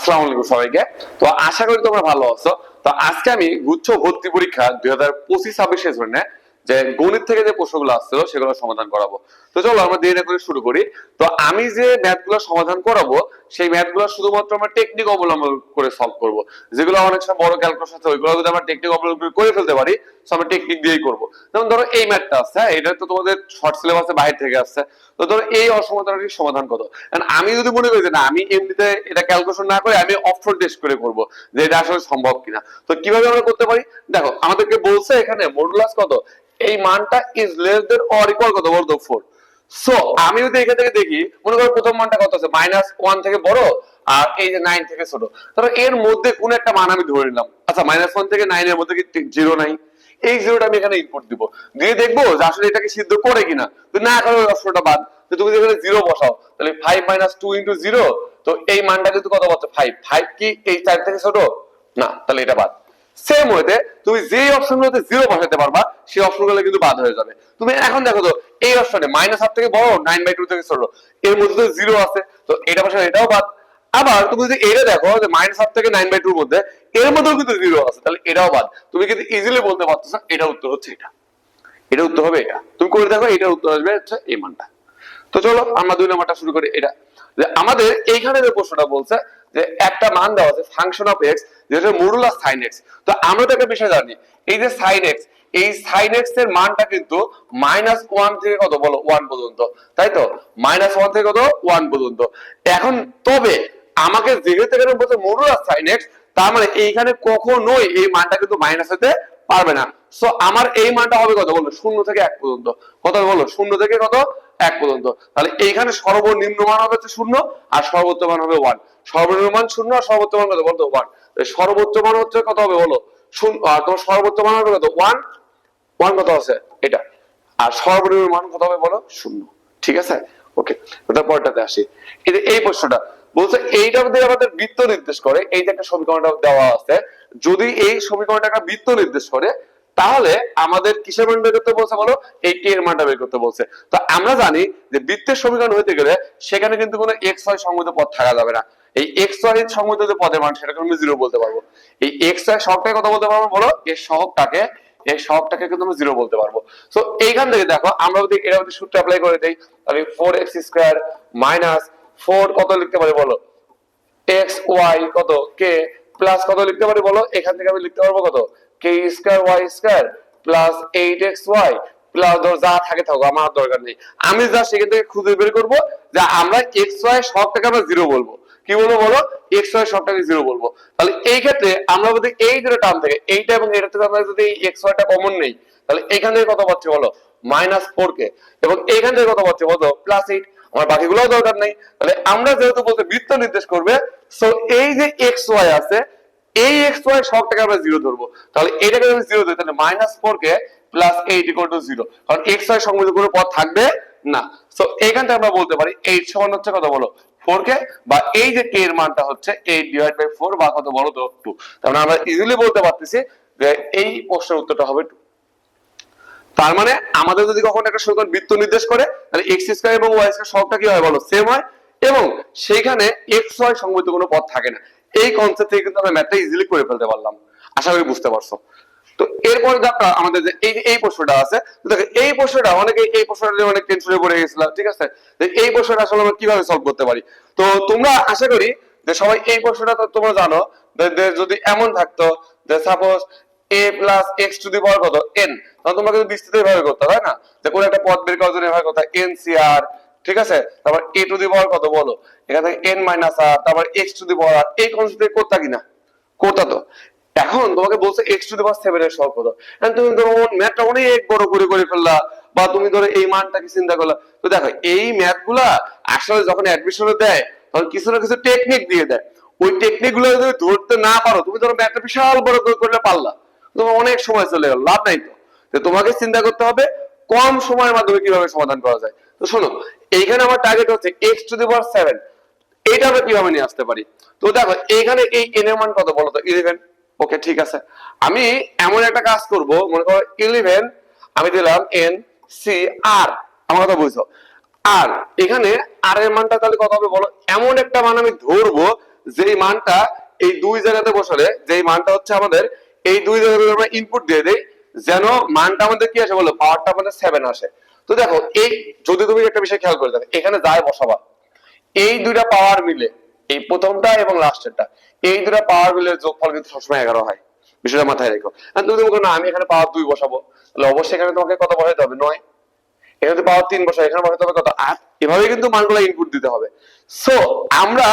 আসসালামু আলাইকুম সবাইকে। তো আশা করি তোমরা ভালো আছো। তো আজকে আমি গুচ্ছ ভর্তি পরীক্ষা 2025-26 সেশনে যে গণিত থেকে যে প্রশ্নগুলো আসছিল সেগুলো সমাধান করাবো। তো চলো আমরা দেরি না করে শুরু করি। তো আমি যে ম্যাথগুলো সমাধান করাবো সেই ম্যাথগুলো শুধুমাত্র আমরা টেকনিক অবলম্বন করে সলভ করব। যেগুলো অনেক সময় বড় ক্যালকুলাস আছে ওইগুলো যদি আমরা টেকনিক অবলম্বন করে ফেলতে পারি তো আমরা টেকনিক দিয়েই করব। যেমন ধরো এই ম্যাথটা আছে, হ্যাঁ এটা তো তোমাদের শর্ট সিলেবাসে বাইরে থেকে আসছে। তো ধরো এই অসমতাটির সমাধান কত, আমি যদি মনে করি যে না আমি এমনিতে এটা ক্যালকুলেশন না করে আমি অপশন টেস্ট করে করব যে এটা আসলে সম্ভব কিনা, তো কিভাবে আমরা করতে পারি দেখো। আমাদেরকে বলছে এখানে মডুলাস কত, এই মানটা is less than or equal কত বলতো 4। সো আমি যদি এখান থেকে দেখি, মনে করো প্রথম মানটা কত আছে, -1 থেকে বড় আর এই যে 9 থেকে ছোট, তাহলে এর মধ্যে কোন একটা মান আমি ধরে নিলাম। আচ্ছা -1 থেকে 9 এর মধ্যে কি 0 নাই? এই জিরোটা আমি এখানে ইনপুট দিব, দিয়ে দেখবো যে আসলে এটাকে সিদ্ধ করে কিনা। তো না করে ওই অপশনটা বাদ, তো তুমি যদি এখানে 0 বসাও তাহলে 5 - 2 * 0, তো এই মানটা কিন্তু কত পাচ্ছ 5। 5 কি এই 4 থেকে ছোট না, তাহলে এটা বাদ। সেম ওয়েতে তুমি যে অপশনগুলোতে 0 বসাতে পারবা সেই অপশনগুলো কিন্তু বাদ হয়ে যাবে। তুমি এখন দেখো তো এই অপশনে -7 থেকে বড় 9/2 থেকে ছোট, এর মধ্যে তো 0 আছে, তো এটা বসালে এটাও বাদ। আবার তুমি যদি এটা দেখো যে -7 থেকে 9/2 এর মধ্যে এর মধ্যেও কিন্তু 0 আছে, তাহলে এটাও বাদ। তুমি কিন্তু ইজিলি বলতে পারতেছ এটা উত্তর হচ্ছে এটা, এটা উত্তর হবে এটা। তুমি করে দেখো এটার উত্তর আসবে হচ্ছে এই মানটা। তো চলো আমরা 2 নাম্বারটা শুরু করি। এটা যে আমাদের এইখানে যে প্রশ্নটা বলছে যে একটা মান দেওয়া আছে ফাংশন অফ x যেটা মডুলাস sin x। তো আমরা তো একটা বিষয় জানি, এই যে sin x, এই sin x এর মানটা কিন্তু -1 থেকে কত বলো 1 পর্যন্ত, তাই তো? -1 থেকে কত 1 পর্যন্ত। এখন তবে আমাকে যেহেতু এখানে বলছে মডুলাস sin x, তার মানে এইখানে কখনোই এই মানটা কিন্তু মাইনাস হতে পারবে না। সো আমার এই মানটা হবে কত বলো 0 থেকে 1 পর্যন্ত। কত বলো 0 থেকে কত 1 পর্যন্ত। তাহলে এইখানে সর্বনিম্ন মান হবে 0 আর সর্বোচ্চ মান হবে 1। সর্বনিম্ন মান 0 আর সর্বোচ্চ মান কত বলতো 1। সর্বোচ্চ মান হচ্ছে কত হবে বলো 0, আর তোমার সর্বোচ্চ মান হবে কত 1। 1 কত আছে এটা, আর সর্বনিম্ন মান কত হবে বলো 0। ঠিক আছে, ওকে। তারপরটাতে আসি। এই প্রশ্নটা বলছে এইটা দিয়ে আমাদের বৃত্ত নির্দেশ করে। এই যে একটা সমীকরণটা দেওয়া আছে, যদি এই সমীকরণটা একটা বৃত্ত নির্দেশ করে তাহলে আমাদের কিসের মান বের করতে বলছে বলো, এই কে এর মানটা বের করতে বলছে। তো আমরা জানি যে বৃত্তের সমীকরণ হইতে গেলে সেখানে কিন্তু কোনো x y সংগত পদ থাকা যাবে না। এই x y সংগত যে পদের মান সেটাকে আমি 0 বলতে পারবো। এই x y সহগটাকে কত বলতে পারবো বলো, এর সহগটাকে, এই সহগটাকে কিন্তু আমি 0 বলতে পারবো। সো এইখান থেকে দেখো আমরা যদি এটা যদি সূত্র অ্যাপ্লাই করে দেই তাহলে 4x² - 4 কত লিখতে পারি বলো x y কত k প্লাস কত লিখতে পারি বলো, এখান থেকে আমি লিখতে পারবো কত k² y² plus 8xy plus ধর যা থাকে থাকো আমার দরকার নেই। আমি যা সেখান থেকে খুঁজে বের করবো যে আমরা xy সবটাকে আমরা 0 বলবো। কি বলবো বলো, xy সবটাকে 0 বলবো। তাহলে এই ক্ষেত্রে আমরা যদি এই দুটো টার্ম থেকে এইটা এবং এটা থেকে আমরা যদি xy টা কমন নেই তাহলে এখান থেকে কত পাচ্ছি বলো -4k, এবং এইখান থেকে কত পাচ্ছি বলো +8। আমার বাকিগুলোও দরকার নেই। তাহলে আমরা যেহেতু বলতে বৃত্ত নির্দেশ করবে, সো এই যে xy আছে এই xy সবটাকে আমরা 0 ধরবো। তাহলে এটাকে যদি 0 ধরি তাহলে -4k + 8 = 0, কারণ xy সংবলিত কোনো পদ থাকবে না। সো এইখান থেকে আমরা বলতে পারি 8 সমান হচ্ছে কত বলো 4k, বা এই যে k এর মানটা হচ্ছে 8/4 বা কত বলো তো 2। তাহলে আমরা ইজিলি বলতে পারতেছি যে এই প্রশ্নের উত্তরটা হবে 2। তার মানে আমাদের যদি কখনো একটা সমীকরণ বৃত্ত নির্দেশ করে তাহলে x² এবং y² সবটা কি হয় বলো সেম হয়, এবং সেইখানে xy সংবলিত কোনো পদ থাকে না। এই কনসেপ্ট থেকে কিন্তু আমরা ম্যাথটা ইজিলি করে ফেলতে পারলাম। আশা করি বুঝতে পারছো। তো এরপরে দেখো আমাদের যে এই প্রশ্নটা আছে, দেখো এই প্রশ্নটা অনেকে এই প্রশ্নটা নিয়ে অনেক টেনশনে পড়ে গেছিল। ঠিক আছে, এই প্রশ্নটা আসলে আমরা কিভাবে সলভ করতে পারি। তো তোমরা আশা করি যে সবাই এই প্রশ্নটা তো তোমরা জানো যে যদি এমন থাকতো যে সাপোজ a + x⁴ কত n, তখন তোমরা কিন্তু বিস্তৃত ভাবে করতে হয় না, যে কোন একটা পদ বের করার জন্য এভাবে করতে ncr। ঠিক আছে, তারপর a⁴ কত বলো এখান থেকে n - r, তারপর x⁴, এই কনসেপ্ট থেকে করতা কিনা, করতা তো। এখন তোমাকে বলছে x⁷ এর সহগ কত, এখন তুমি ধরো ম্যাথটা অনেক বড় করে করে ফেললা, বা তুমি ধরো এই মানটাকে চিন্তা করলা। তো দেখো এই ম্যাথগুলা আসলে যখন অ্যাডমিশনে দেয় তখন কিছু না কিছু টেকনিক দিয়ে দেয়। ওই টেকনিক গুলো যদি ধরতে না পারো, তুমি ধরো ম্যাথটা বিশাল বড় করে করলে পারলা, তোমার অনেক সময় চলে গেল, লাভ নাই তো। তো তোমাকে চিন্তা করতে হবে কম সময়ের মাধ্যমে কিভাবে সমাধান করা যায়। তো শোনো, এইখানে আমার টার্গেট হচ্ছে x⁷, এইটা আমরা কিভাবে নিয়ে আসতে পারি। তো দেখো এইখানে এই n এর মান কত বলো তো 11। ওকে ঠিক আছে, আমি এমন একটা কাজ করব, মনে করো 11 আমি দিলাম n c r, আমার কথা বুঝছো। আর এখানে r এর মানটা তাহলে কত হবে বলো, এমন একটা মান আমি ধরবো যেই মানটা এই দুই জায়গাতে বসালে, যেই মানটা হচ্ছে আমাদের এই দুই জায়গাতে আমরা ইনপুট দিয়ে দেই, যেন মানটা আমাদের কি আসে বলো, পাওয়ারটা আমাদের 7 আসে। তো দেখো এই যদি তুমি একটা বিষয় খেয়াল করে দেখো, এখানে যায় বসাবা, এই দুইটা পাওয়ার মিলে, এই প্রথমটা এবং লাস্টেরটা, এই দুইটা পাওয়ার মিলে যোগফল কিন্তু সবসময় 11 হয়। বিষয়টা মাথায় রেখো। আর তুমি বলো না আমি এখানে পাওয়ার 2 বসাবো, তাহলে অবশ্যই এখানে তোমাকে কত বসাইতে হবে, 9। এখানে পাওয়ার 3 বসাই, এখানে বসাইতে হবে কত, 8। এভাবে কিন্তু মানগুলো ইনপুট দিতে হবে। সো আমরা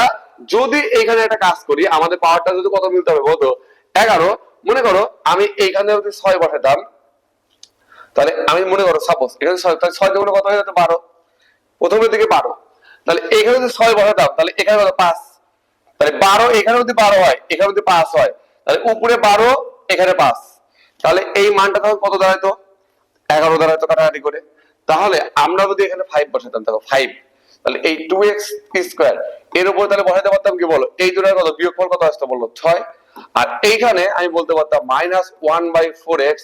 যদি এখানে একটা কাজ করি, আমাদের পাওয়ারটা যদি কত মিলতে হবে বলতো, 11। মনে করো আমি এইখানে যদি 6 বসাতাম, তাহলে আমি মনে করো সাপোজ এখানে 6, তাহলে 6 দ্বিগুণে কত হয়ে যেত, 12। প্রথমের দিকে 12, তাহলে এখানে যদি 6 বসাতাম, তাহলে এখানে কত, 5। তাহলে 12, এখানে যদি 12 হয়, এখানে যদি 5 হয়, তাহলে উপরে 12, এখানে 5, তাহলে এই মানটা তখন কত দাঁড়াইতো, 11 দাঁড়াইতো কাটাকাটি করে। তাহলে আমরা যদি এখানে 5 বসাতাম, দেখো 5, তাহলে এই 2x স্কয়ার এর উপর তাহলে বসাতে পারতাম কি বলো, এই দুটার কত বিয়োগফল কত আসতো বললো, 6। আর এইখানে আমি বলতে পারতাম -1/4x,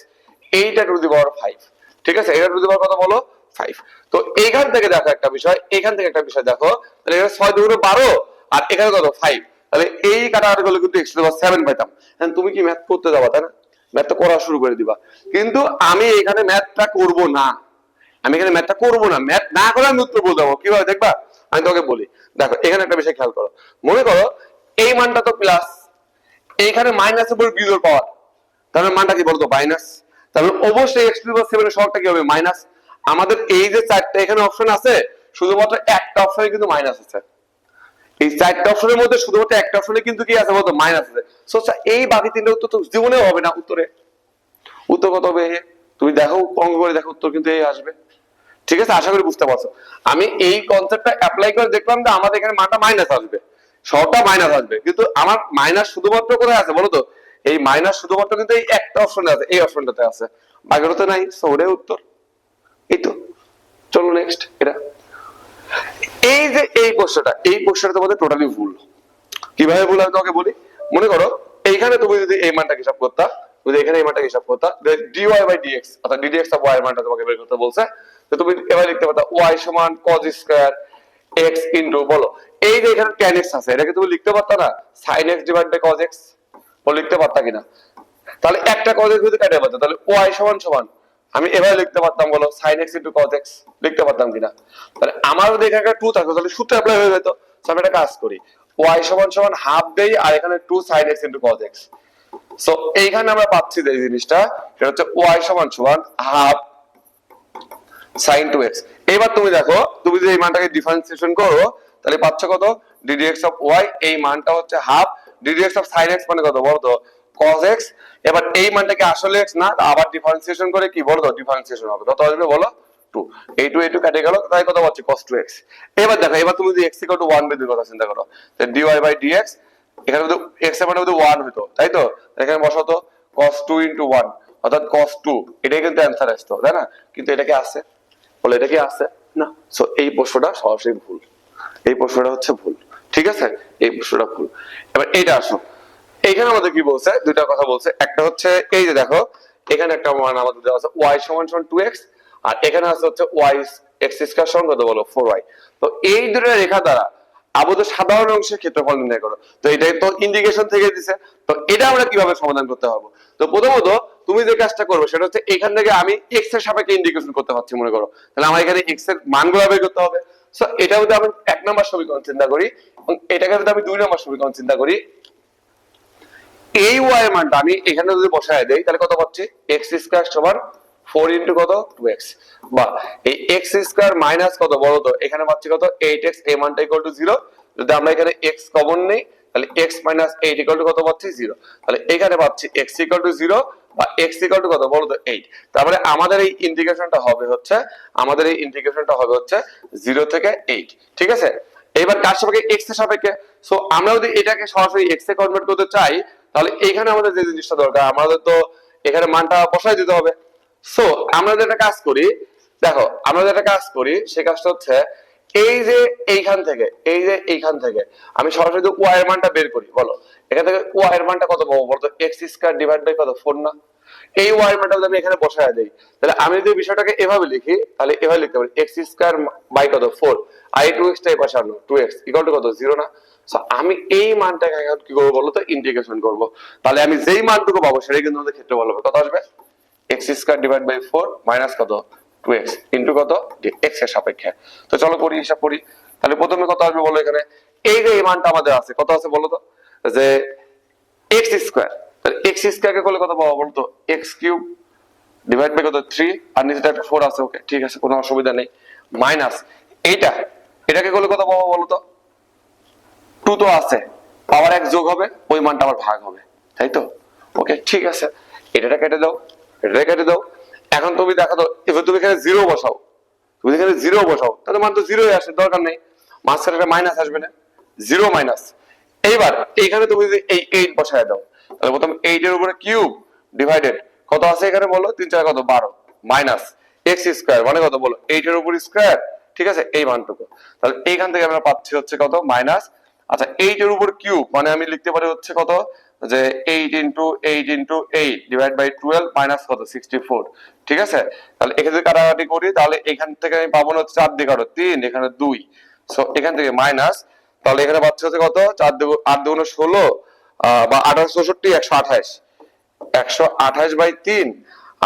এইটা টু দি পাওয়ার 5। ঠিক আছে, এটা টু দি পাওয়ার কত বলো, 5। তো এইখান থেকে দেখো একটা বিষয়, এখান থেকে একটা বিষয় দেখো, তাহলে এখানে 6 দুগুণে 12, আর এখানে কত 5, তাহলে এই কাটাকাটি করলে কিন্তু x⁻7 পাইতাম। হ্যাঁ, তুমি কি ম্যাথ করতে যাবা, তাই না, ম্যাথটা করা শুরু করে দিবা। কিন্তু আমি এখানে ম্যাথটা করব না, আমি এখানে ম্যাথটা করবো না, ম্যাথ না করে আমি উত্তর বলতে যাবো কিভাবে দেখবা। আমি তোকে বলি, দেখো এখানে একটা বিষয় খেয়াল করো, মনে করো এই মানটা তো প্লাস, এইখানে মাইনাসের উপর বিজোড় পাওয়ার, তাহলে মানটা কি বলতো, মাইনাস। তাহলে অবশ্যই x⁻7 এর সহগটা কি হবে, মাইনাস। আমাদের এই যে চারটা এখানে অপশন আছে, শুধুমাত্র একটা অপশনে কিন্তু মাইনাস আছে। এই চারটা অপশনের মধ্যে শুধুমাত্র একটা অপশনে কিন্তু কি আছে বলতো, মাইনাস আছে। সো এই বাকি তিনটা উত্তর তো জীবনেও হবে না। উত্তরে উত্তর কত হবে, তুমি দেখো অঙ্ক করে দেখো, উত্তর কিন্তু এই আসবে। ঠিক আছে, আশা করি বুঝতে পারছো। আমি এই কনসেপ্টটা অ্যাপ্লাই করে দেখলাম যে আমাদের এখানে মানটা মাইনাস আসবে, সবটা মাইনাস আসবে, কিন্তু আমার মাইনাস শুধুমাত্র কোথায় আছে বলো তো, এই মাইনাস শুধুমাত্র কিন্তু এই একটা অপশনে আছে, এই অপশনটাতে আছে, বাকিটাতে নাই। সো ওটাই উত্তর। এই তো, চলো নেক্সট। এটা এই যে এই প্রশ্নটা তোমাদের টোটালি ভুল। কিভাবে ভুল আমি তোমাকে বলি, মনে করো এইখানে তুমি যদি এই মানটাকে হিসাব করতা, যদি এখানে এই মানটাকে হিসাব করতা, dy বাই dx অর্থাৎ ddx অফ y এর মানটা তোমাকে বের করতে বলছে, তো তুমি এভাবে লিখতে পারতা y সমান cos স্কয়ার x ইনটু, বলো এই যে এখানে tan x আছে, এটাকে তুমি লিখতে পারতা না sin x divide by cos x, বল লিখতে পারতা কিনা। তাহলে একটা cos x যদি কাটে পারতো, তাহলে y সমান সমান আমি এভাবে লিখতে পারতাম, বলো sin x into cos x, লিখতে পারতাম কিনা। তাহলে আমার যদি এখানে 2 থাকতো, তাহলে সূত্র অ্যাপ্লাই হয়ে যেত। সো আমি একটা কাজ করি, y সমান সমান হাফ দেই, আর এখানে 2 sin x into cos x। So এইখানে আমরা পাচ্ছি যে জিনিসটা, সেটা হচ্ছে y সমান সমান হাফ sin 2x। এবার তুমি দেখো, তুমি যদি এই মানটাকে ডিফারেন্সিয়েশন করো, তাহলে পাচ্ছ কত, ddx অফ y, এই মানটা হচ্ছে half, ddx of sin x মানে কত বলো তো, cos x। এবার এই মানটাকে আসলে x না, আবার ডিফারেন্সিয়েশন করে কি বলো তো, ডিফারেন্সিয়েশন হবে, কত আসবে বলো, 2। এই 2 কেটে গেল, তাই কত পাচ্ছি, cos 2x। এবার দেখো, এবার তুমি যদি x = 1 বের কথা চিন্তা করো, তাহলে dy বাই dx, এখানে যদি x এর মান যদি 1 হতো, তাই তো, এখানে বসাও তো cos 2 * 1 অর্থাৎ cos 2, এটাই কিন্তু অ্যানসার আসতো, তাই না। কিন্তু এটা কি আছে বলে, এটা কি আছে না। সো এই প্রশ্নটা সরাসরি ভুল, এই প্রশ্নটা হচ্ছে ভুল। ঠিক আছে, এই প্রশ্নটা ভুল। এবার এইটা আসো, এইখানে আমাদের কি বলছে, দুইটা কথা বলছে। একটা হচ্ছে এই যে দেখো, এখানে একটা মান আমাদের দেওয়া আছে y সমান সমান 2x, আর এখানে আছে হচ্ছে y x স্কয়ার সমান কত বলো, 4y। তো এই দুটো রেখা দ্বারা আবদ্ধ সাধারণ অংশের ক্ষেত্রফল নির্ণয় করো। তো এটাই তো ইন্ডিকেশন থেকে দিছে। তো এটা আমরা কিভাবে সমাধান করতে পারবো, তো প্রথমত তুমি যে কাজটা করবে সেটা হচ্ছে, এখান থেকে আমি x এর সাপেক্ষে ইন্ডিকেশন করতে পারছি মনে করো, তাহলে আমার এখানে x এর মানগুলো বের করতে হবে। সো এটা যদি আমি 1 নম্বর সমীকরণ চিন্তা করি, এবং এটাকে যদি আমি 2 নম্বর সমীকরণ চিন্তা করি, এই y এর মানটা আমি এখানে যদি বসায় দেই, তাহলে কত পাচ্ছি, x স্কয়ার সমান 4 ইনটু কত, 2x, বা এই x স্কয়ার মাইনাস কত বলো তো, এখানে পাচ্ছি কত, 8x, এই মানটা ইকুয়াল টু 0। যদি আমরা এখানে x কমন নেই, তাহলে x মাইনাস 8 ইকুয়াল টু কত পাচ্ছি, 0। তাহলে এখানে পাচ্ছি x ইকুয়াল টু 0 বা x ইকুয়াল টু কত বলো তো, 8। তারপরে আমাদের এই ইন্টিগ্রেশনটা হবে হচ্ছে, 0 থেকে 8। ঠিক আছে, এবার কার সাপেক্ষে, x এর সাপেক্ষে। সো আমরা যদি এটাকে সরাসরি x এ কনভার্ট করতে চাই, তাহলে এইখানে আমাদের যে জিনিসটা দরকার, আমাদের তো এখানে মানটা বসাই দিতে হবে। সো আমরা যেটা কাজ করি, দেখো আমরা যেটা কাজ করি, সে কাজটা হচ্ছে এই যে এইখান থেকে আমি সরাসরি y এর মানটা বের করি, বলো এখান থেকে y এর মানটা কত পাবো বলতো, x স্কয়ার ডিভাইড বাই কত, 4 না। এই y এর মানটা যদি আমি এখানে বসায় দেই, তাহলে আমি যদি বিষয়টাকে এভাবে লিখি, তাহলে এভাবে লিখতে পারি x স্কয়ার বাই কত, 4, আর এই 2x টা এই পাশে আনলো, 2x ইকুয়াল টু কত, 0 না। সো আমি এই মানটাকে এখন কি করবো বলো তো, ইন্টিগ্রেশন করবো। তাহলে আমি যেই মানটুকু পাবো সেটাই কিন্তু আমাদের ক্ষেত্রে বলবো কত আসবে, x square divide by 4 minus কত 2x ইনটু কত x এর সাপেক্ষে। তো চলো করি, হিসাব করি। তাহলে প্রথমে কত আসবে বলো, এখানে এই যে এই মানটা আমাদের আছে কত আছে বলো তো, যে x স্কয়ার, তাহলে x স্কয়ার কে করলে কত পাবো বলো তো, x কিউব ডিভাইড বাই কত 3, আর নিচেটা একটা 4 আছে, ওকে ঠিক আছে কোনো অসুবিধা নেই, মাইনাস এইটা, এটাকে করলে কত পাবো বলো তো, 2 তো আছে, পাওয়ার 1 যোগ হবে, ওই মানটা আবার ভাগ হবে, তাই তো, ওকে ঠিক আছে। এটা কেটে দাও, এটা কেটে দাও। এখন তুমি দেখো তো, এবার তুমি এখানে 0 বসাও, তুমি এখানে 0 বসাও, তাহলে মান তো 0ই আসে, দরকার নেই, মাঝখানে একটা মাইনাস আসবে না, 0 মাইনাস। এইবার এইখানে তুমি যদি এই 8 বসায় দাও, তাহলে প্রথম 8 এর উপরে কিউব ডিভাইডেড কত আছে এখানে বলো, 3 4 কত 12 মাইনাস x স্কয়ার মানে কত বলো, 8 এর উপর স্কয়ার, ঠিক আছে এই মানটুকু। তাহলে এইখান থেকে আমরা পাচ্ছি হচ্ছে কত মাইনাস, আচ্ছা 8 এর উপর কিউব মানে আমি লিখতে পারি হচ্ছে কত, যে 8 into 8 into 8 divide by 12 minus কত 64, ঠিক আছে। তাহলে এখানে যদি কাটাকাটি করি তাহলে এখান থেকে আমি পাবো না হচ্ছে 4 দিয়ে কাটো 3, এখানে 2, সো এখান থেকে মাইনাস, তাহলে এখানে পাচ্ছি হচ্ছে কত 4 দুগুণ 8 দুগুণ 16 বা 1864 128, 128 বাই 3,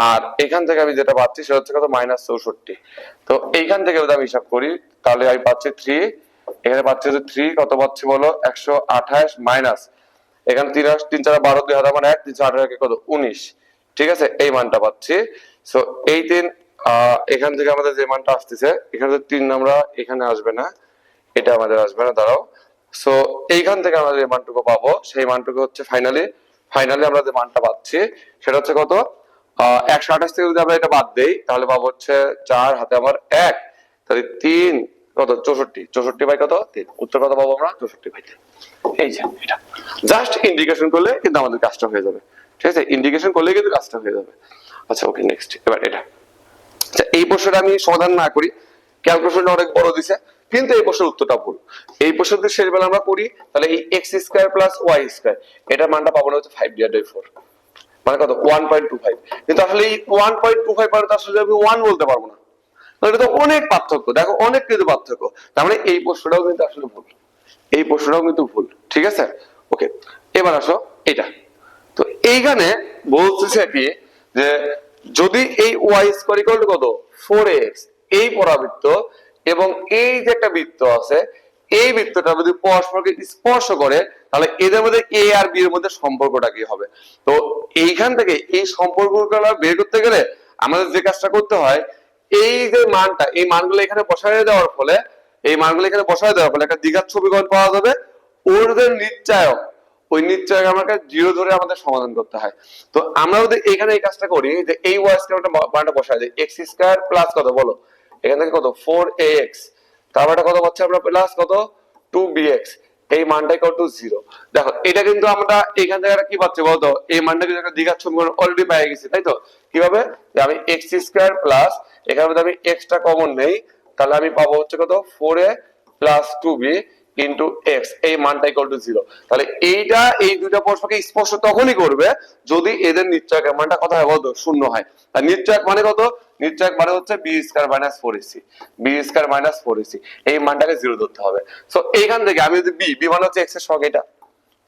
আর এখান থেকে আমি যেটা পাচ্ছি সেটা হচ্ছে কত মাইনাস 64। তো এইখান থেকে যদি আমি হিসাব করি তাহলে আমি পাচ্ছি 3, এখানে পাচ্ছি হচ্ছে 3 কত পাচ্ছি বলো 128 মাইনাস, এখানে 3 3 4 12 2 হাজার মানে 1 3 4 কত 19, ঠিক আছে এই মানটা পাচ্ছি। সো এই 3 এখান থেকে আমাদের যে মানটা আসতেছে, এখানে 3 আমরা এখানে আসবে না, এটা আমাদের আসবে না, দাঁড়াও। সো এইখান থেকে আমরা যে মানটুকু পাবো সেই মানটুকু হচ্ছে ফাইনালি আমরা যে মানটা পাচ্ছি সেটা হচ্ছে কত 128 থেকে যদি আমরা এটা বাদ দেই তাহলে পাবো হচ্ছে 4 হাতে আমার 1, তাহলে 3 কত 64, 64 বাই কত 3, উত্তর কত পাবো আমরা 64 বাই 3। এই যে এটা জাস্ট ইন্ডিকেশন করলে কিন্তু আমাদের কাজটা হয়ে যাবে, ঠিক আছে, ইন্ডিকেশন করলে কিন্তু কাজটা হয়ে যাবে। আচ্ছা ওকে নেক্সট, এবার এটা আচ্ছা এই প্রশ্নটা আমি সমাধান না করি, ক্যালকুলেশনটা অনেক বড় দিছে, কিন্তু এই প্রশ্নের উত্তরটা ভুল। এই প্রশ্ন যদি শেষ বেলা আমরা করি তাহলে এই x square plus y square এটার মানটা পাবো না হচ্ছে 5 ডিভাইড বাই 4 মানে কত 1.25, কিন্তু আসলে এই 1.25 মানে তো আসলে আমি 1 বলতে পারবো না, এটা তো অনেক পার্থক্য, দেখো অনেক কিন্তু পার্থক্য, তার মানে এই প্রশ্নটাও কিন্তু আসলে ভুল, এই প্রশ্নটাও কিন্তু ভুল, ঠিক আছে ওকে। এবার আসো এটা, তো এইখানে বলতেছে কি যে যদি এই y স্কয়ার ইকুয়াল টু কত 4x এই পরাবৃত্ত এবং এই যে একটা বৃত্ত আছে এই বৃত্তটা যদি পরস্পরকে স্পর্শ করে তাহলে এদের মধ্যে a আর b এর মধ্যে সম্পর্কটা কি হবে। তো এইখান থেকে এই সম্পর্কগুলো বের করতে গেলে আমাদের যে কাজটা করতে হয়, এই যে মানটা এই মানগুলো এখানে বসায় দেওয়ার ফলে, এই মানগুলো এখানে বসায় দেওয়ার ফলে একটা দ্বিঘাত সমীকরণ পাওয়া যাবে, ওর যে নিশ্চয়ক ওই নিশ্চয়ক আমাকে 0 ধরে আমাদের সমাধান করতে হয়। তো আমরা যদি এখানে এই কাজটা করি যে এই y স্কয়ারটা মানটা বসায় দিই, x স্কয়ার প্লাস কত বলো এখান থেকে কত 4ax, তারপরে কত পাচ্ছি আমরা প্লাস কত 2bx, এই মানটা ইকুয়াল টু 0। দেখো এটা কিন্তু আমরা এখান থেকে কি পাচ্ছি বলতো, এই মানটা কিন্তু একটা দ্বিঘাত সমীকরণ অলরেডি পেয়ে গেছি, তাই তো। কিভাবে, যে আমি x স্কয়ার প্লাস এখানে যদি আমি x টা কমন নেই তাহলে আমি পাবো হচ্ছে কত 4a plus 2b into x, এই মানটা ইকুয়াল টু 0। তাহলে এইটা এই দুইটা পরস্পরকে স্পর্শ তখনই করবে যদি এদের নিশ্চয়কের মানটা কত হয় বলতো 0 হয়। আর নিশ্চয়ক মানে কত, নিশ্চয়ক মানে হচ্ছে b square minus 4ac, b square minus 4ac, এই মানটাকে 0 ধরতে হবে। সো এইখান থেকে আমি যদি b মানে হচ্ছে x এর সহগ এটা,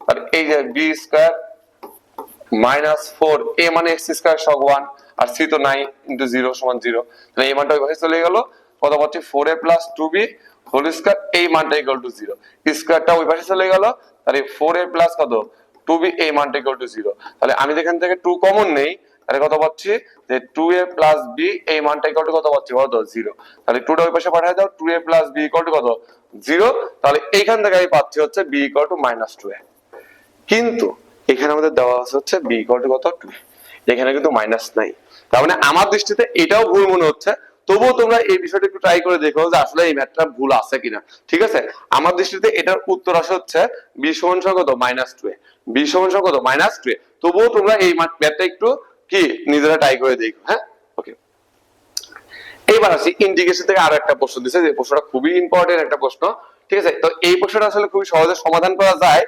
তাহলে এই যে b স্কয়ার মাইনাস 4 a মানে x স্কয়ার সহগ 1 আর c তো নাই ইনটু 0 সমান 0, তাহলে এই মানটা ওই পাশে চলে গেল, কত পাচ্ছি 4a plus 2b whole square, এই মানটা ইকুয়াল টু 0, স্কয়ারটা ওই পাশে চলে গেল, তাহলে 4a প্লাস কত 2b এই মানটা ইকুয়াল টু 0। তাহলে আমি যেখান থেকে 2 কমন নেই তাহলে কত পাচ্ছি যে 2a প্লাস b এই মানটা ইকুয়াল টু কত পাচ্ছি কত 0, তাহলে 2টা ওই পাশে পাঠিয়ে দাও, 2a plus b equal to কত 0, তাহলে এইখান থেকে আমি পাচ্ছি হচ্ছে b equal to minus 2a। কিন্তু এখানে আমাদের দেওয়া আছে হচ্ছে b ইকুয়াল টু কত 2, এখানে কিন্তু মাইনাস নাই, তার মানে আমার দৃষ্টিতে এটাও ভুল মনে হচ্ছে, তবুও তোমরা এই বিষয়টা একটু ট্রাই করে দেখো যে আসলে এই ম্যাথটা ভুল আছে কিনা, ঠিক আছে। আমার দৃষ্টিতে এটার উত্তর আসে হচ্ছে b সমান কত মাইনাস 2a, b সমান কত মাইনাস 2a, তবুও তোমরা এই ম্যাথটা একটু কি নিজেরা ট্রাই করে দেখো, হ্যাঁ ওকে। এইবার আসি ইন্টিগ্রেশন থেকে আরো একটা প্রশ্ন দিছে, যে প্রশ্নটা খুবই ইম্পর্টেন্ট একটা প্রশ্ন, ঠিক আছে। তো এই প্রশ্নটা আসলে খুবই সহজে সমাধান করা যায়,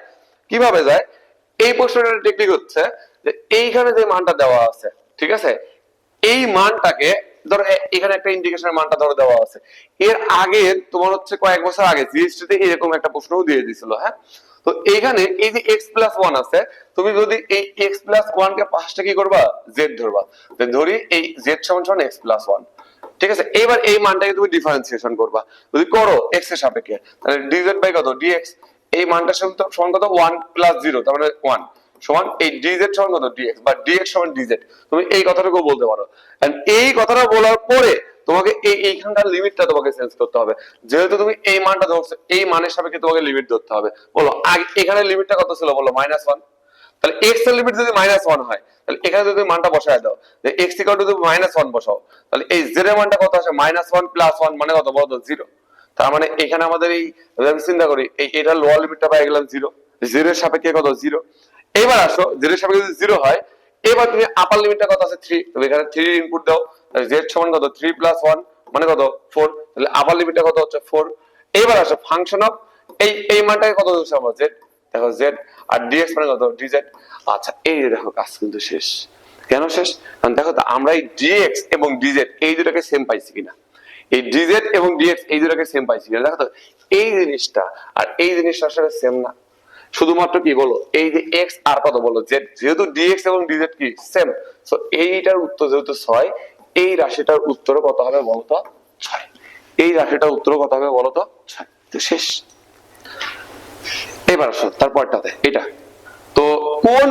কিভাবে যায়, এই প্রশ্নটার টেকনিক হচ্ছে যে এইখানে যে মানটা দেওয়া আছে, ঠিক আছে, এই মানটাকে ধরো এখানে একটা ইন্ডিকেশনের মানটা ধরো দেওয়া আছে, এর আগে তোমার হচ্ছে কয়েক বছর আগে জিএসটিতে এরকম একটা প্রশ্নও দিয়ে দিছিল, হ্যাঁ। তো এখানে এই যে x প্লাস ওয়ান আছে, তুমি যদি এই x প্লাস ওয়ান কে পাশটা কি করবা, জেড ধরবা, ধরি এই জেড সমান সমান x প্লাস ওয়ান, ঠিক আছে। এবার এই মানটাকে তুমি ডিফারেন্সিয়েশন করবা, যদি করো x এর সাপেক্ষে, তাহলে dz বাই কত dx, এই মানটা সমান কত 1 প্লাস 0, তার মানে 1 সমান এই dz সমান কত dx, বা dx সমান dz, তুমি এই কথাটুকু বলতে পারো। এন্ড এই কথাটা বলার পরে তোমাকে এইখানকার লিমিটটা তোমাকে চেঞ্জ করতে হবে, যেহেতু তুমি এই মানটা ধরছো, এই মানের সাপেক্ষে তোমাকে লিমিট ধরতে হবে। বলো এখানে লিমিটটা কত ছিল, বলো -1, তাহলে x এর লিমিট যদি -1 হয়, তাহলে এখানে যদি মানটা বসায় দাও যে x = যদি -1 বসাও, তাহলে এই z এর মানটা কত আসে, -1 প্লাস 1 মানে কত, বলো তো 0। তার মানে এখানে আমাদের এই, আমি চিন্তা করি এটা লোয়ার লিমিটটা পাই গেলাম 0, 0 এর সাপেক্ষে কত 0। এবার আসো z এর সাপেক্ষে যদি 0 হয়, এবার তুমি আপার লিমিটটা কত আছে 3, তুমি এখানে 3 ইনপুট দাও, z সমান কত 3 প্লাস 1 মানে কত 4, তাহলে আপার লিমিটটা কত হচ্ছে 4। এবার আসো ফাংশন অফ এই মানটাকে কত দিচ্ছি আমরা, z, দেখো z আর dx মানে কত dz। আচ্ছা এই দেখো কাজ কিন্তু শেষ। কেন শেষ, কারণ দেখো তো আমরা এই dx এবং dz এই দুটোকে সেম পাইছি কিনা, এই dz এবং dx এই দুটোকে সেম পাইছি কিনা, দেখো তো এই জিনিসটা আর এই জিনিসটা আসলে সেম না। শুধুমাত্র কি বলো, এই যে x আর কত বলো z, যেহেতু dx এবং dz কি সেম, সো এইটার উত্তর যেহেতু 6, এই রাশিটার উত্তর কত হবে বলতো 6, এই রাশিটার উত্তর কত হবে বলতো 6, তো শেষ। এবার আসো তারপরটাতে, এটা তো কোন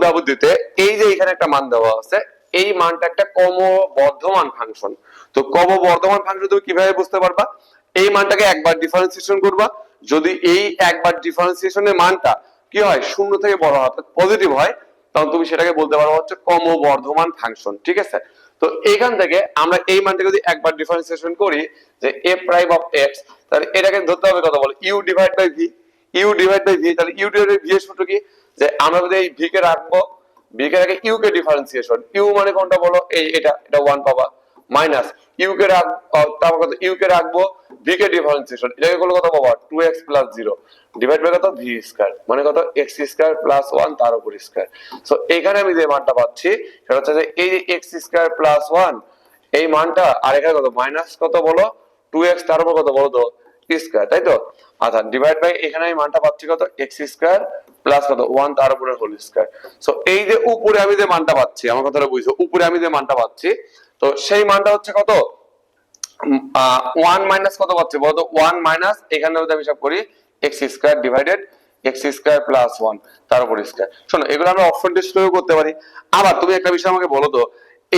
ব্যবধিতে এই যে এখানে একটা মান দেওয়া আছে, এই মানটা একটা ক্রমবর্ধমান ফাংশন। তো ক্রমবর্ধমান ফাংশন তুমি কিভাবে বুঝতে পারবা, এই মানটাকে একবার ডিফারেন্সিয়েশন করবা, যদি এই একবার ডিফারেন্সিয়েশনের মানটা কি হয়, শূন্য থেকে বড় হয় অর্থাৎ পজিটিভ হয়, তখন তুমি সেটাকে বলতে পারো হচ্ছে ক্রমবর্ধমান ফাংশন, ঠিক আছে। তো এইখান থেকে আমরা এই মানটাকে যদি একবার ডিফারেন্সিয়েশন করি যে a প্রাইম অফ x, তাহলে এটাকে ধরতে হবে কত বলো, u ডিভাইড বাই v, তাহলে u ডিভাইড বাই v এর সূত্র কি, যে আমরা যদি এই v কে রাখবো, v কে রেখে u কে ডিফারেন্সিয়েশন, u মানে কোনটা বলো, এই এটা 1 পাবা, মাইনাস u কে তারপর কত, u কে রাখবো, v কে ডিফারেন্সিয়েশন, এটাকে করলে কত পাবা 2x প্লাস 0 ডিভাইড বাই কত v স্কয়ার, মানে কত x স্কয়ার প্লাস 1 তার উপর স্কয়ার। সো এখানে আমি যে মানটা পাচ্ছি সেটা হচ্ছে যে এই x স্কয়ার প্লাস 1 এই মানটা, আর এখানে কত মাইনাস কত বলো 2x তার উপর কত বলো তো স্কয়ার, তাই তো। আচ্ছা ডিভাইড বাই এখানে আমি মানটা পাচ্ছি কত x স্কয়ার প্লাস কত 1 তার উপরে হোল স্কয়ার। সো এই যে উপরে আমি যে মানটা পাচ্ছি, আমার কথাটা বুঝছো, উপরে আমি যে মানটা পাচ্ছি, তো সেই মানটা হচ্ছে কত 1 মাইনাস কত পাচ্ছি বলতো 1 মাইনাস এখানে যদি আমি হিসাব করি x square divided x square plus 1 তার উপর স্কয়ার। শোনো এগুলো আমরা অপশন টেস্টেও করতে পারি। আবার তুমি একটা বিষয় আমাকে বলো তো,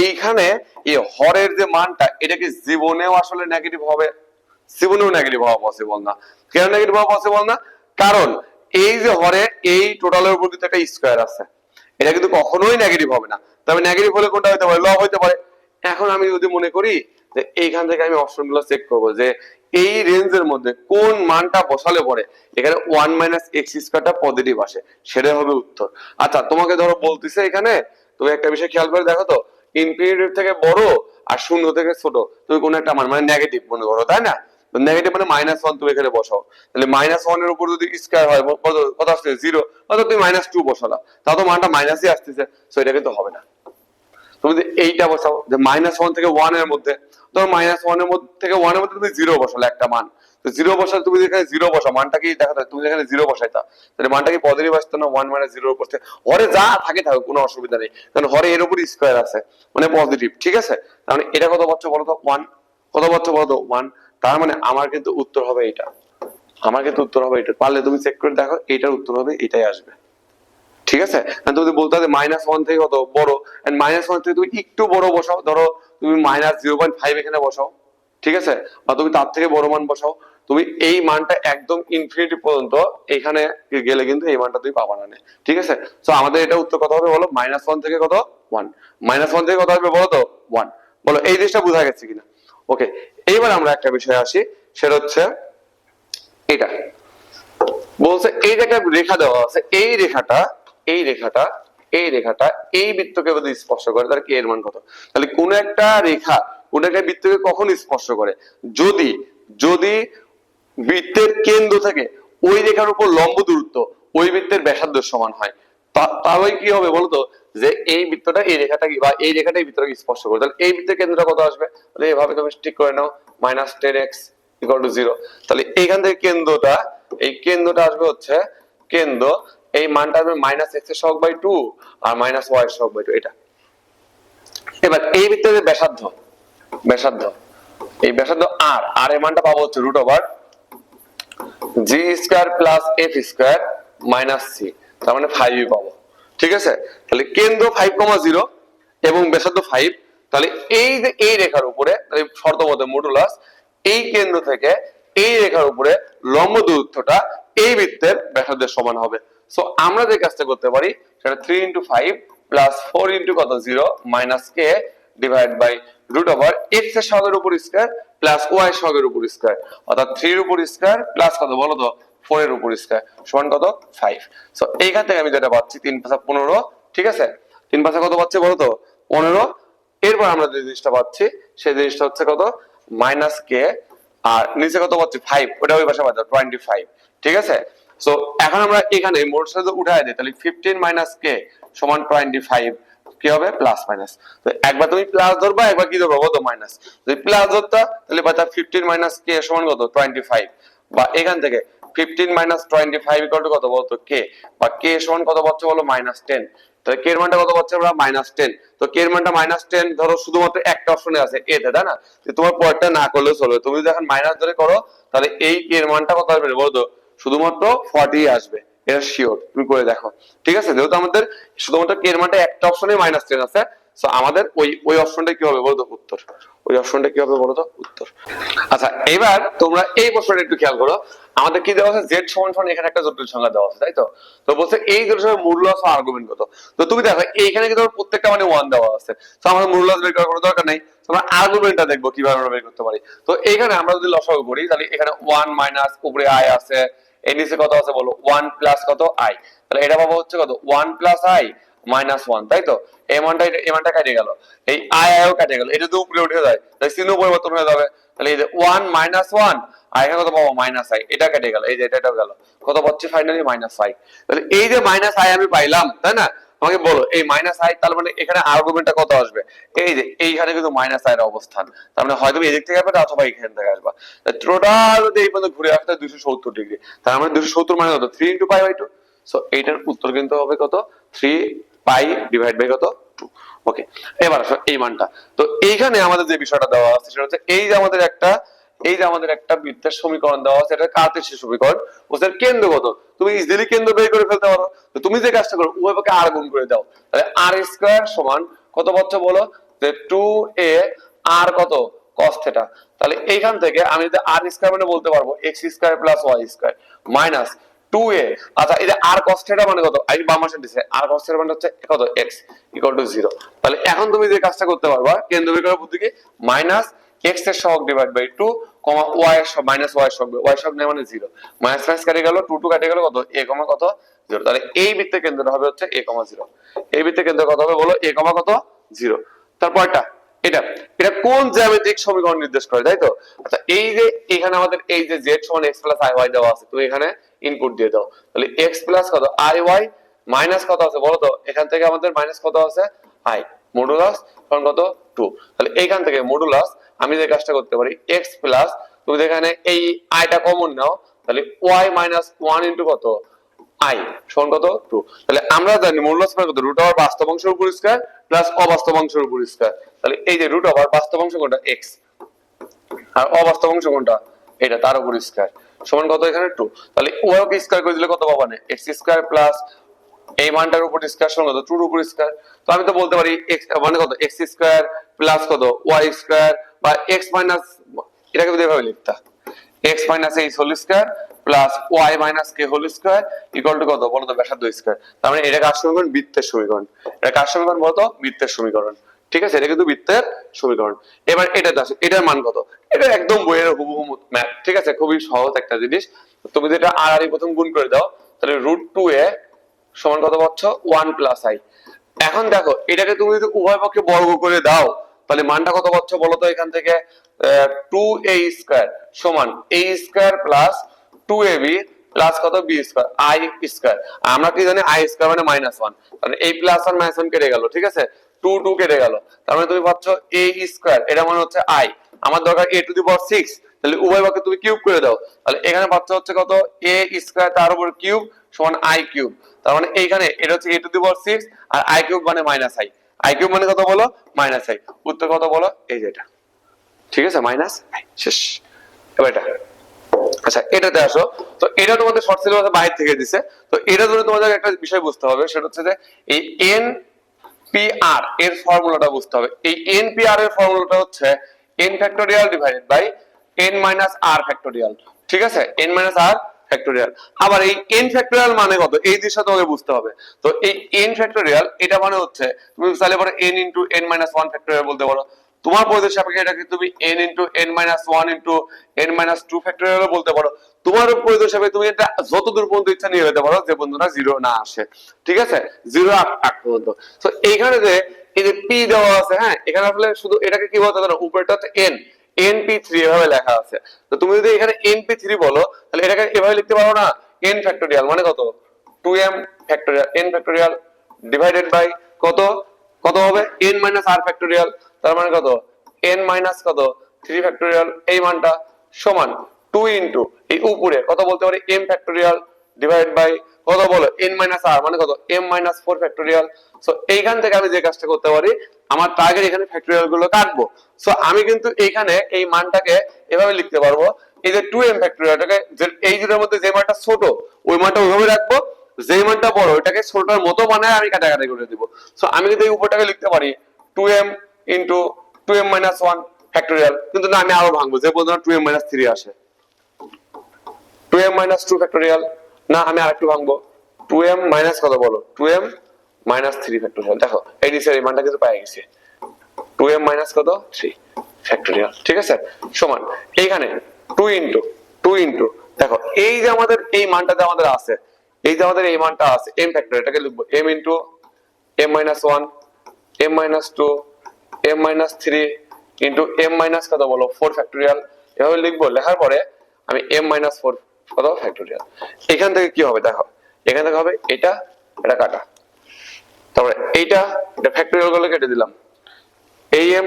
এইখানে এই হরের যে মানটা, এটা কি জীবনেও আসলে নেগেটিভ হবে, জীবনেও নেগেটিভ হওয়া পসিবল না। কেন নেগেটিভ হওয়া পসিবল না, কারণ এই যে হরে এই টোটালের উপর কিন্তু একটা স্কয়ার আছে, এটা কিন্তু কখনোই নেগেটিভ হবে না। তবে নেগেটিভ হলে কোনটা হতে পারে, লব হতে পারে। এখন আমি যদি মনে করি যে এইখান থেকে আমি অপশনগুলো চেক করব যে এই রেঞ্জের মধ্যে কোন মানটা বসালে পরে এখানে 1 মাইনাস এক্স স্কয়ারটা পজিটিভ আসে, সেটাই হবে উত্তর। আচ্ছা তোমাকে ধরো বলতেছে এখানে, তুমি একটা বিষয় খেয়াল করে দেখো তো, ইনফিনিটি থেকে বড় আর শূন্য থেকে ছোট তুমি কোন একটা মান মানে নেগেটিভ মনে করো, তাই না। নেগেটিভ মানে -1 তুমি এখানে বসাও, তাহলে -1 এর উপর যদি স্কয়ার হয় কত আসছে 0, অথবা তুমি -2 বসালা, তাও তো মানটা মাইনাসই আসতেছে, সো এটা কিন্তু হবে না। তুমি যদি এইটা বসাও যে -1 থেকে 1 এর মধ্যে, ধরো -1 এর মধ্যে থেকে 1 এর মধ্যে তুমি 0 বসালে একটা মান, তো 0 বসালে তুমি এখানে 0 বসাও, মানটা কি দেখা যায়, তুমি এখানে 0 বসাইতা, তাহলে মানটা কি পজিটিভ আসতো না, 1 - 0 এর উপর থেকে হরে যা থাকে থাকুক কোনো অসুবিধা নেই, কারণ হরে এর উপর স্কয়ার আছে মানে পজিটিভ, ঠিক আছে। তার মানে এটা কত পাচ্ছ বলো তো 1, কত পাচ্ছ বলো তো 1, তার মানে আমার কিন্তু উত্তর হবে এটা, আমার কিন্তু উত্তর হবে এটা। পারলে তুমি চেক করে দেখো, এটার উত্তর হবে এটাই আসবে, ঠিক আছে। তুমি বলতে হবে -1 থেকে কত বড়, এন্ড -1 থেকে তুমি একটু বড় বসাও, ধরো তুমি -0.5 এখানে বসাও, ঠিক আছে, বা তুমি তার থেকে বড় মান বসাও, তুমি এই মানটা একদম ইনফিনিটি পর্যন্ত এখানে গেলে কিন্তু এই মানটা তুমি পাবা না, ঠিক আছে। সো আমাদের এটা উত্তর কত হবে বলো, -1 থেকে কত 1, -1 থেকে কত হবে বলো তো 1, বলো এই জিনিসটা বোঝা গেছে কিনা। ওকে, এইবার আমরা একটা বিষয় আসি, সেটা হচ্ছে এটা বলছে এই যে একটা রেখা দেওয়া আছে, এই রেখাটা এই বৃত্তকে যদি স্পর্শ করে তাহলে কি এর মান কত। তাহলে কোন একটা রেখা কোন একটা বৃত্তকে কখন স্পর্শ করে, যদি যদি বৃত্তের কেন্দ্র থেকে ওই রেখার উপর লম্ব দূরত্ব ওই বৃত্তের ব্যাসার্ধের সমান হয়, তাহলে কি হবে বলতো, যে এই বৃত্তটা এই রেখাটা কি বা এই রেখাটা এই বৃত্তটাকে স্পর্শ করে, তাহলে এই বৃত্তের কেন্দ্রটা কত আসবে, তাহলে এভাবে তুমি ঠিক করে নাও -10x = 0। তাহলে এইখান থেকে কেন্দ্রটা, এই কেন্দ্রটা আসবে হচ্ছে কেন্দ্র, এই মানটা আসবে -x এর সহগ বাই 2 আর -y এর সহগ বাই 2 এটা। এবার এই বৃত্তের যে ব্যাসার্ধ, ব্যাসার্ধ এই ব্যাসার্ধ আর এর মানটা পাবো হচ্ছে √g² + f² - c, তার মানে 5 পাবো। ঠিক আছে, তাহলে কেন্দ্র 5,0 এবং ব্যাসার্ধ 5, তাহলে এই যে এই রেখার উপরে, তাহলে শর্ত মতে মডুলাস এই কেন্দ্র থেকে এই রেখার উপরে লম্ব দূরত্বটা এই বৃত্তের ব্যাসার্ধের সমান হবে। সো আমরা যে কাজটা করতে পারি সেটা 3 × 5 + 4 × কত 0 - k / √x এর সহগের উপর স্কয়ার প্লাস y এর সহগের উপর স্কয়ার, অর্থাৎ 3 এর উপর স্কয়ার প্লাস কত বলো তো 4 এর উপর স্কয়ার সমান কত 5। সো এইখান থেকে আমি যেটা পাচ্ছি 3 × 5 = 15। ঠিক আছে, 3 × 5 কত পাচ্ছি বলো তো 15। এরপর আমরা যে জিনিসটা পাচ্ছি সেই জিনিসটা হচ্ছে কত -k, আর নিচে কত পাচ্ছি 5, ওটা ওই পাশে পাচ্ছি 25। ঠিক আছে, সো এখন আমরা এখানে মোট সাথে উঠায় দিই, তাহলে 15 - k = 25 কি হবে প্লাস মাইনাস। তো একবার তুমি প্লাস ধরবা, একবার কি ধরবা কত মাইনাস। যদি প্লাস ধরতা তাহলে পাতা 15 - k = কত 25, বা এখান থেকে 15 - 25 = কত বলতো k, বা k = কত পাচ্ছ বলো -10। তাহলে k এর মানটা কত পাচ্ছি আমরা -10। তো k এর মানটা -10 ধরো শুধুমাত্র একটা অপশনে আছে a তে, তাই না, যে তোমার পরেরটা না করলেও চলবে। তুমি যদি এখন মাইনাস ধরে করো তাহলে এই k এর মানটা কত আসবে বলো তো শুধুমাত্র 40 আসবে, এটা শিওর, তুমি করে দেখো। ঠিক আছে, যেহেতু আমাদের শুধুমাত্র k এর মানটা একটা অপশনে -10 আছে, সো আমাদের ওই অপশনটা কি হবে বলতো উত্তর, ওই অপশনটা কি হবে বলতো উত্তর। আচ্ছা, এবার তোমরা এই প্রশ্নটা একটু খেয়াল করো, আমাদের কি দেওয়া আছে z = এখানে একটা জটিল সংখ্যা দেওয়া আছে, তাই তো। তো বলছে এই জটিল সংখ্যার মূল্য ও আর্গুমেন্ট কত। তো তুমি দেখো এইখানে কিন্তু প্রত্যেকটা মানে 1 দেওয়া আছে, তো আমাদের মূল্য বের করার কোনো দরকার নাই, আমরা আর্গুমেন্টটা দেখবো কিভাবে আমরা বের করতে পারি। তো এইখানে আমরা যদি লসাগু করি তাহলে এখানে 1 মাইনাস উপরে i আছে, এর নিচে কত আছে বলো 1 প্লাস কত i, তাহলে এটা পাবো হচ্ছে কত 1 + i - 1, তাই তো। এই মানটা কেটে গেল, এই i ও কেটে গেল, এটা তো উপরে উঠে যায়, তাই চিহ্ন পরিবর্তন হয়ে যাবে। তাহলে এই যে 1 - 1 আর এখানে কত পাবো -i, এটা কেটে গেল, এই যে এটাও গেল, কত পাচ্ছি ফাইনালি -i। তাহলে এই যে -i আমি পাইলাম, তাই না। আমাকে বলো এই -i, তার মানে এখানে আর্গুমেন্টটা কত আসবে, এই যে এইখানে কিন্তু -i এর অবস্থান, তার মানে হয়তো এদিক থেকে আসবে অথবা এখান থেকে আসবে। টোটাল যদি এই পর্যন্ত ঘুরে আসতে 270 ডিগ্রি, তার মানে 270 মানে কত 3 × π/2। সো এইটার উত্তর কিন্তু হবে কত 3π/2। ওকে, এবার আসো এই মানটা। তো এইখানে আমাদের যে বিষয়টা দেওয়া আছে সেটা হচ্ছে এই যে আমাদের একটা বৃত্তের সমীকরণ দেওয়া আছে, এটা কার্তেশীয় সমীকরণ, ওদের কেন্দ্র কত তুমি ইজিলি কেন্দ্র বের করে ফেলতে পারো। তো তুমি যে কাজটা করো উভয় পক্ষে r গুণ করে দাও, তাহলে r² সমান কত পাচ্ছ বলো যে 2a r কত cos θ। তাহলে এইখান থেকে আমি যদি r² মানে বলতে পারবো x² + y² মাইনাস 2a, আচ্ছা এই যে r cos θ মানে কত, আমি বাম পাশে দিছি r cos θ মানে হচ্ছে কত x = 0। তাহলে এখন তুমি যে কাজটা করতে পারবা কেন্দ্র বের করার বুদ্ধি কি x এর সহগ /2, y এর সহগ y এর সহগ, y সহগ নেই মানে 0, মাইনাস কেটে গেল 2 কেটে গেল কত a, কত 0। তাহলে এই বৃত্তের কেন্দ্রটা হবে হচ্ছে a, 0। এই বৃত্তের কেন্দ্র কত হবে বলো a, কত 0। তারপরটা এটা এটা কোন জ্যামিতিক সমীকরণ নির্দেশ করে, তাই তো। আচ্ছা এই যে এখানে আমাদের এই যে z = x + iy দেওয়া আছে, তুমি এখানে ইনপুট দিয়ে দাও, তাহলে x + কত iy মাইনাস কত আছে বলো তো, এখান থেকে আমাদের মাইনাস কত আছে i, মডুলাস কত 2। তাহলে এইখান থেকে মডুলাস আমি যে কাজটা করতে পারি x প্লাস, তুমি এখানে এই iটা কমন নাও, তাহলে y - 1 * কত i সমান কত 2। তাহলে আমরা জানি মডুলাস মানে কত √ বাস্তব অংশের উপর স্কয়ার প্লাস অবাস্তব অংশের উপর স্কয়ার। তাহলে এই যে √ বাস্তব অংশ কোনটা x আর অবাস্তব অংশ কোনটা এটা, তার উপর স্কয়ার সমান কত এখানে 2। তাহলে y কে স্কয়ার করে দিলে কত পাবা না x² প্লাস এই মানটার উপর স্কয়ার সমান কত 2 এর উপর স্কয়ার। তো আমি তো বলতে পারি x মানে কত x² প্লাস কত y² বা x মাইনাস, এটাকে যদি এভাবে লিখতা x - h whole square plus y - k whole square equal to কত বলো তো ব্যাসার্ধ স্কয়ার। তার মানে এটা কার সমীকরণ বৃত্তের সমীকরণ, এটা কার সমীকরণ বলো তো বৃত্তের সমীকরণ। ঠিক আছে, এটা কিন্তু বৃত্তের সমীকরণ। এবার এটা দেখো এটার মান কত, এটা একদম বইয়ের হুবহু ম্যাথ। ঠিক আছে, খুবই সহজ একটা জিনিস। তুমি যেটা r প্রথম গুণ করে দাও, তাহলে √2a সমান কত পাচ্ছ 1 + i। এখন দেখো এটাকে তুমি যদি উভয় পক্ষে বর্গ করে দাও তাহলে মানটা কত পাচ্ছ বলো তো, এখান থেকে 2a² সমান a² + 2ab প্লাস কত বি স্কয়ার আই স্কয়ার, আমরা কি জানি আই স্কয়ার মানে -1, তাহলে এই প্লাস আর -1 কেটে গেল, ঠিক আছে, 2 2 কেটে গেল, তার মানে তুমি পাচ্ছ a স্কয়ার, এটা মানে হচ্ছে i, আমার দরকার a টু দি পাওয়ার 6, তাহলে উভয় পক্ষে তুমি কিউব করে দাও, তাহলে এখানে পাচ্ছ হচ্ছে কত a স্কয়ার তার উপর কিউব সমান i কিউব, তার মানে এইখানে এটা হচ্ছে a টু দি পাওয়ার 6 আর i কিউব মানে -i, i কিউব মানে কত বলো -i, উত্তর কত বলো এই যে এটা, ঠিক আছে -i, শেষ। এবার এটা, আচ্ছা এটাতে আসো, তো এটা তোমাদের শর্ট সিলেবাসে বাইরে থেকে দিছে, তো এটা ধরে তোমাদের একটা বিষয় বুঝতে হবে, সেটা হচ্ছে যে এই এন পি আর এর ফর্মুলাটা বুঝতে হবে। এই এন পি আর এর ফর্মুলাটা হচ্ছে n factorial divided by n minus r factorial, ঠিক আছে, n মাইনাস আর ফ্যাক্টোরিয়াল। আবার এই n ফ্যাক্টোরিয়াল মানে কত এই জিনিসটা তোমাকে বুঝতে হবে। তো এই n ফ্যাক্টোরিয়াল এটা মানে হচ্ছে তুমি চাইলে পরে n into n minus 1 factorial বলতে পারো, তোমার পরিধির সাপেক্ষে এটাকে তুমি n into n minus 1 into n minus 2 factorial বলতে পারো, তোমার পরিধির সাপেক্ষে তুমি এটা যতদূর পর্যন্ত ইচ্ছা নিয়ে যেতে পারো, যে পর্যন্ত না জিরো না আসে, ঠিক আছে, জিরো আগ পর্যন্ত। তো এইখানে যে এই যে পি দেওয়া আছে, হ্যাঁ, এখানে আসলে শুধু এটাকে কি বলতে পারো, উপরেটা হচ্ছে n, np3 এভাবে লেখা আছে, তো তুমি যদি এখানে np3 বলো তাহলে এটাকে এভাবে লিখতে পারো না, n ফ্যাক্টোরিয়াল মানে কত 2m factorial, n factorial divided by কত কত হবে n মাইনাস r ফ্যাক্টোরিয়াল, তার মানে কত n মাইনাস কত 3 ফ্যাক্টোরিয়াল, এই মানটা সমান 2 ইনটু এই উপরে কত বলতে পারি m ফ্যাক্টোরিয়াল ডিভাইড বাই কত বলো n মাইনাস r মানে কত m মাইনাস 4 ফ্যাক্টোরিয়াল। সো এইখান থেকে আমি যে কাজটা করতে পারি, আমার টার্গেট এখানে ফ্যাক্টোরিয়াল গুলো কাটবো, সো আমি কিন্তু এইখানে এই মানটাকে এভাবে লিখতে পারবো, এই যে 2m ফ্যাক্টোরিয়ালটাকে এই দুটোর মধ্যে যে মানটা ছোট ওই মানটা ওইভাবে রাখবো, যেই মানটা বড় ওইটাকে ছোটটার মতো বানায় আমি কাটাকাটি করে দিব। সো আমি কিন্তু এই উপরটাকে লিখতে পারি 2m into 2m minus 1 factorial, কিন্তু না আমি আরো ভাঙবো যে পর্যন্ত 2m মাইনাস 3 আসে, 2m মাইনাস 2 ফ্যাক্টোরিয়াল, না আমি আরেকটু ভাঙবো 2m মাইনাস কত বলো 2m মাইনাস 3 ফ্যাক্টোরিয়াল, দেখো এই নিচের এই মানটা কিন্তু পেয়ে গেছে 2m মাইনাস কত 3 ফ্যাক্টোরিয়াল, ঠিক আছে, সমান এইখানে 2 ইনটু দেখো এই যে আমাদের এই মানটাতে আমাদের আছে, এই যে আমাদের এই মানটা আছে m ফ্যাক্টোরিয়াল, এটাকে লিখবো m into m minus 1 m minus 2 m minus 3 into m minus কত বলো 4 ফ্যাক্টোরিয়াল, এভাবে লিখবো, লেখার পরে আমি m মাইনাস 4 কত ফ্যাক্টোরিয়াল, এখান থেকে কি হবে দেখো, এখান থেকে হবে এটা এটা কাটা, তারপরে এইটা এটা ফ্যাক্টোরিয়াল গুলো কেটে দিলাম, am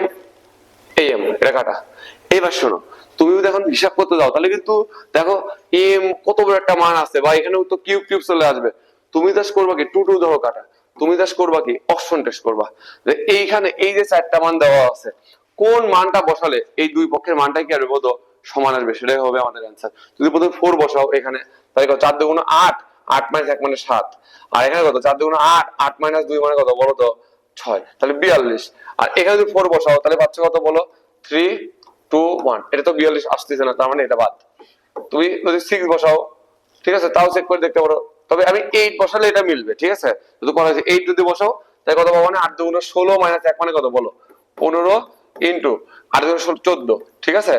এটা কাটা। এবার শোনো, তুমি যদি এখন হিসাব করতে যাও তাহলে কিন্তু দেখো m কত বড় একটা মান আছে, বা এখানে তো কিউব কিউব চলে আসবে, তুমি জাস্ট করবা কি 2 2 ধরো কাটা, তুমি জাস্ট করবা কি অপশন টেস্ট করবা, যে এইখানে এই যে চারটা মান দেওয়া আছে কোন মানটা বসালে এই দুই পক্ষের মানটাই কি আসবে বলতো সমান আসবে, সেটাই হবে আমাদের অ্যান্সার। যদি প্রথমে 4 বসাও এখানে, তাহলে কত 4 দুগুণ 8, 8 মাইনাস 1 মানে 7, আর এখানে কত 4 দুগুণ 8, 8 মাইনাস 2 মানে কত বলো তো 6, তাহলে 42, আর এখানে যদি 4 বসাও তাহলে পাচ্ছ কত বলো 3 2 1, এটা তো 42 আসতেছে না, তার মানে এটা বাদ। তুমি যদি 6 বসাও, ঠিক আছে, তাও চেক করে দেখতে পারো, তবে আমি 8 বসালে এটা মিলবে, ঠিক আছে, যদি বলা হয়েছে 8 যদি বসাও তাহলে কত পাবো না 8 দুগুণ 16 মাইনাস 1 মানে কত বলো 15 ইনটু 8 দুগুণ 14, ঠিক আছে,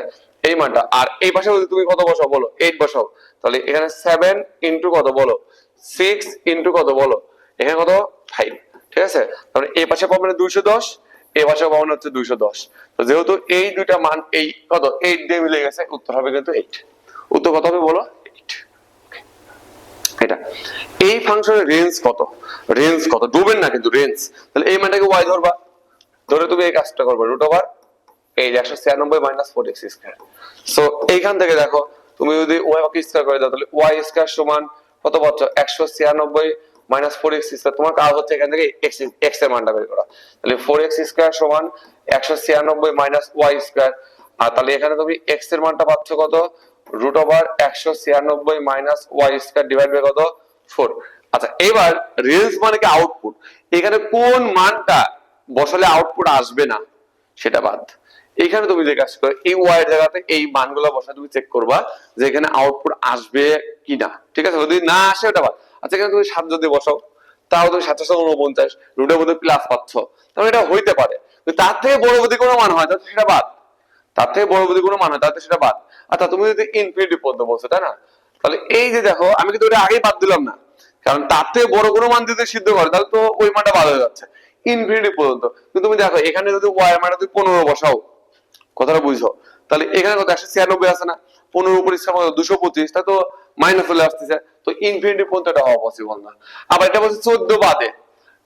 এই মানটা। আর এই পাশে যদি তুমি কত বসাও বলো 8 বসাও, তাহলে এখানে 7 ইনটু কত বলো 6 ইনটু কত বলো এখানে কত 5, ঠিক আছে, তাহলে এই পাশে পাবো 210, এই পাশে পাবো হচ্ছে 210, তো যেহেতু এই দুইটা মান এই কত 8 দিয়ে মিলে গেছে, উত্তর হবে কিন্তু 8, উত্তর কত হবে বলো 8। এটা এই ফাংশনের রেঞ্জ কত ডোমেন না কিন্তু রেঞ্জ, তাহলে এই মানটাকে y ধরবা, ধরে তুমি এই কাজটা করবে রুট ওভার এই 196 মাইনাস 4x স্কয়ার। সো এইখান থেকে দেখো তুমি যদি y কে স্কয়ার করে দাও তাহলে y স্কয়ার সমান কত পাচ্ছ 196 মাইনাস 4x স্কয়ার, তোমার কাজ হচ্ছে এখান থেকে x এর মানটা বের করা, তাহলে 4x স্কয়ার সমান 196 মাইনাস y স্কয়ার, আর তাহলে এখানে তুমি x এর মানটা পাচ্ছ কত root over 196 minus y square divide by কত 4। আচ্ছা এবার রেঞ্জ মানে কি আউটপুট, এখানে কোন মানটা বসালে আউটপুট আসবে না সেটা বাদ, এইখানে তুমি যে কাজ করো এই y এর জায়গাতে এই মানগুলো বসা তুমি চেক করবা যে এখানে আউটপুট আসবে কিনা, ঠিক আছে, যদি না আসে ওটা বাদ। আচ্ছা এখানে তুমি 7 যদি বসাও তাও তুমি 749 রুটের মধ্যে প্লাস পাচ্ছ, তাহলে এটা হইতে পারে, তার থেকে বড় যদি কোনো মান হয় তাহলে সেটা বাদ, তার থেকে বড় যদি কোনো মান হয় তাহলে সেটা বাদ। আচ্ছা তুমি যদি ইনফিনিটি পর্যন্ত বলছো তাই না, তাহলে এই যে দেখো আমি কিন্তু এটা আগেই বাদ দিলাম না, কারণ তার থেকে বড় কোনো মান যদি সিদ্ধ করে তাহলে তো ওই মানটা বাদ হয়ে যাচ্ছে ইনফিনিটি পর্যন্ত। কিন্তু তুমি দেখো এখানে যদি y এর মানটা তুমি 15 বসাও, কথাটা বুঝছো, তাহলে এখানে কত 196 আছে না, 15 উপর ইচ্ছা কত 225, তা তো মাইনাস চলে আসতেছে, তো ইনফিনিটি পর্যন্ত এটা হওয়া পসিবল না। আবার এটা বলছে 14 বাদে,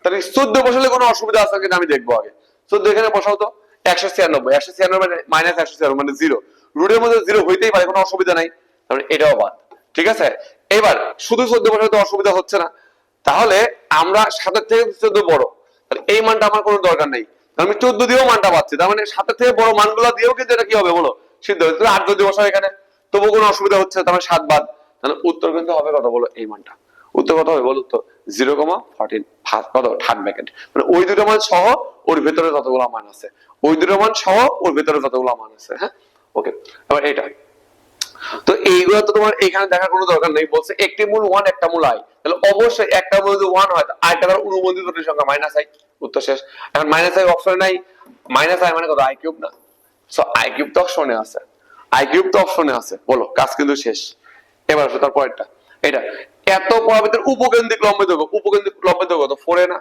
তাহলে 14 বসালে কোনো অসুবিধা আছে কিনা আমি দেখবো আগে। 14 এখানে বসাও তো, 196, 196 মানে মাইনাস 196 মানে 0, রুটের মধ্যে 0 হইতেই পারে, কোনো অসুবিধা নাই, তাহলে এটাও বাদ। ঠিক আছে, এবার শুধু 14 বসালে তো অসুবিধা হচ্ছে না, তাহলে আমরা 7 থেকে 14 বড়, তাহলে এই মানটা আমার কোনো দরকার নেই, আমি 14 দিয়েও মানটা পাচ্ছি, তার মানে 7 থেকে বড় মানগুলো দিয়েও কিন্তু এটা কি হবে বলো, সিদ্ধ হবে। 8 যদি বসাও এখানে তবু কোনো অসুবিধা হচ্ছে, তার মানে 7 বাদ, তাহলে উত্তর কিন্তু হবে কত বলো, এই মানটা। উত্তর কত হবে বলো তো, 0,14 কত থার্ড ব্র্যাকেট, মানে ওই দুটো মান সহ ওর ভেতরে যতগুলো মান আছে, ওই দুটো মান সহ ওর ভেতরে যতগুলো মান আছে। হ্যাঁ, ওকে, এবার এটা তো এইগুলো তো তোমার এখানে দেখার কোনো দরকার নেই, বলছে একটি মূল 1 একটা মূল i, তাহলে অবশ্যই একটা মূল যদি 1 হয় আইটা তার অনুবন্ধী দুটির সংখ্যা মাইনাস i, উত্তর শেষ। এখন মাইনাস i অপশনে নাই, মাইনাস i মানে কত, i কিউব না, সো i কিউব তো অপশনে আছে, i কিউব তো অপশনে আছে, বলো কাজ কিন্তু শেষ। এবার আসো তার পরেরটা, এটা এত পরাবৃত্তের উপকেন্দ্রিক লম্ব দৈর্ঘ্য, উপকেন্দ্রিক লম্ব দৈর্ঘ্য কত 4 এ না,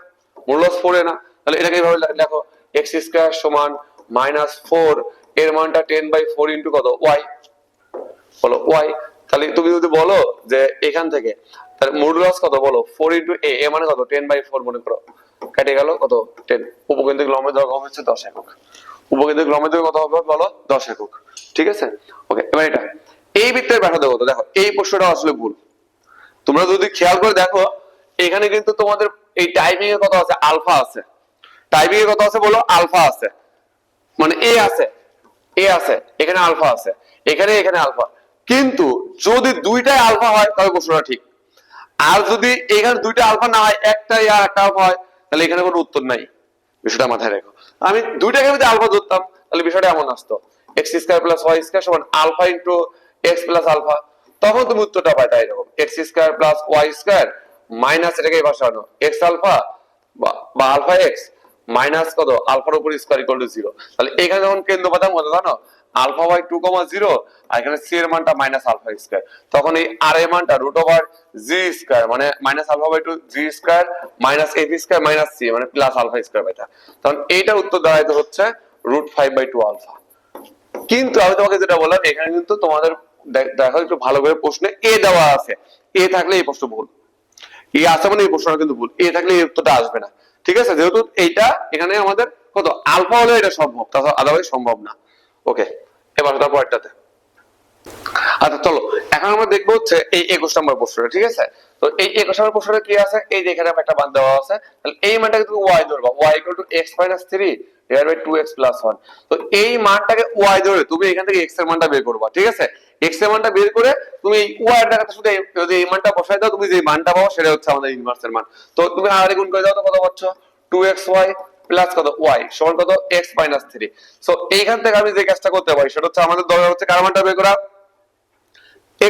মূলস 4 এ না, তাহলে এটাকে এইভাবে দেখো x স্কয়ার সমান -4 এর মানটা 10/4 ইনটু কত y, বলো y, তাহলে তুমি যদি বলো যে এখান থেকে তাহলে মডুলাস কত বলো 4 ইনটু a, a মানে কত 10/4 মনে করো, কেটে গেল কত 10, উপকেন্দ্রিক লম্বের দৈর্ঘ্য হচ্ছে 10 একক, উপকেন্দ্রিক লম্বের দৈর্ঘ্য কত হবে বলো 10 একক। ঠিক আছে, ওকে, এবার এটা এই বৃত্তের ব্যাসার্ধ কত, দেখো এই প্রশ্নটা আসলে ভুল, তোমরা যদি খেয়াল করে দেখো এখানে কিন্তু তোমাদের এই টাইমিং এর কত আছে, আলফা আছে, টাইমিং এর কত আছে বলো, আলফা আছে, মানে এ আছে, এ আছে, এখানে আলফা আছে, এখানে এখানে আলফা, কিন্তু যদি দুইটাই আলফা হয় তাহলে প্রশ্নটা ঠিক, আর যদি এখানে দুইটা আলফা না হয় একটাই আর একটা আলফা হয় তাহলে এখানে কোনো উত্তর নাই, বিষয়টা মাথায় রেখো। আমি দুইটাকে যদি আলফা ধরতাম তাহলে বিষয়টা এমন আসতো x square plus y square সমান alpha into x plus alpha, তখন তুমি উত্তরটা পাইতা এরকম x square plus y square minus এটাকে এই পাশে আনো x আলফা বা আলফা x মাইনাস কত আলফার উপর স্কয়ার ইকুয়াল টু 0, তাহলে এখানে যখন কেন্দ্র পাতাম কত জানো, আলফা বাই 2,0 আর এখানে c এর মানটা মাইনাস আলফা স্কয়ার, তখন এই r এর মানটা রুট ওভার g স্কয়ার মানে minus alpha by 2 g square minus ab square minus c মানে প্লাস আলফা স্কয়ার পাইতা, তখন এইটা উত্তর দাঁড়াইতে হচ্ছে √5/2 আলফা। কিন্তু আমি তোমাকে যেটা বললাম এখানে কিন্তু তোমাদের দেখো একটু ভালো করে প্রশ্নে এ দেওয়া আছে, এ থাকলে এই প্রশ্ন ভুল, এ আছে মানে এই প্রশ্নটা কিন্তু ভুল, এ থাকলে এই উত্তরটা আসবে না। ঠিক আছে, যেহেতু এইটা এখানে আমাদের কত আলফা হলে এটা সম্ভব, তাছাড়া আদারওয়াইজ সম্ভব না। ওকে, এবার তারপরটাতে আচ্ছা চলো এখন আমরা দেখবো হচ্ছে এই 21 নম্বর প্রশ্নটা। ঠিক আছে, তো এই 21 নম্বর প্রশ্নটা কি আছে, এই যে এখানে একটা মান দেওয়া আছে, তাহলে এই মানটাকে তুমি y ধরবা, y = x - 3 / 2x + 1, তো এই মানটাকে y ধরে তুমি এখান থেকে x এর মানটা বের করবা। ঠিক আছে, x এর মানটা বের করে তুমি এই y এর জায়গাতে শুধু যদি এই মানটা বসাই দাও, তুমি যে মানটা পাবো সেটা হচ্ছে আমাদের ইনভার্সের মান, তো তুমি আরে গুণ করে দাও তো কত পাচ্ছ, 2xy প্লাস কত y সমান কত x - 3, সো এইখান থেকে আমি যে কাজটা করতে পারি সেটা হচ্ছে আমাদের দরকার হচ্ছে কার মানটা বের করা,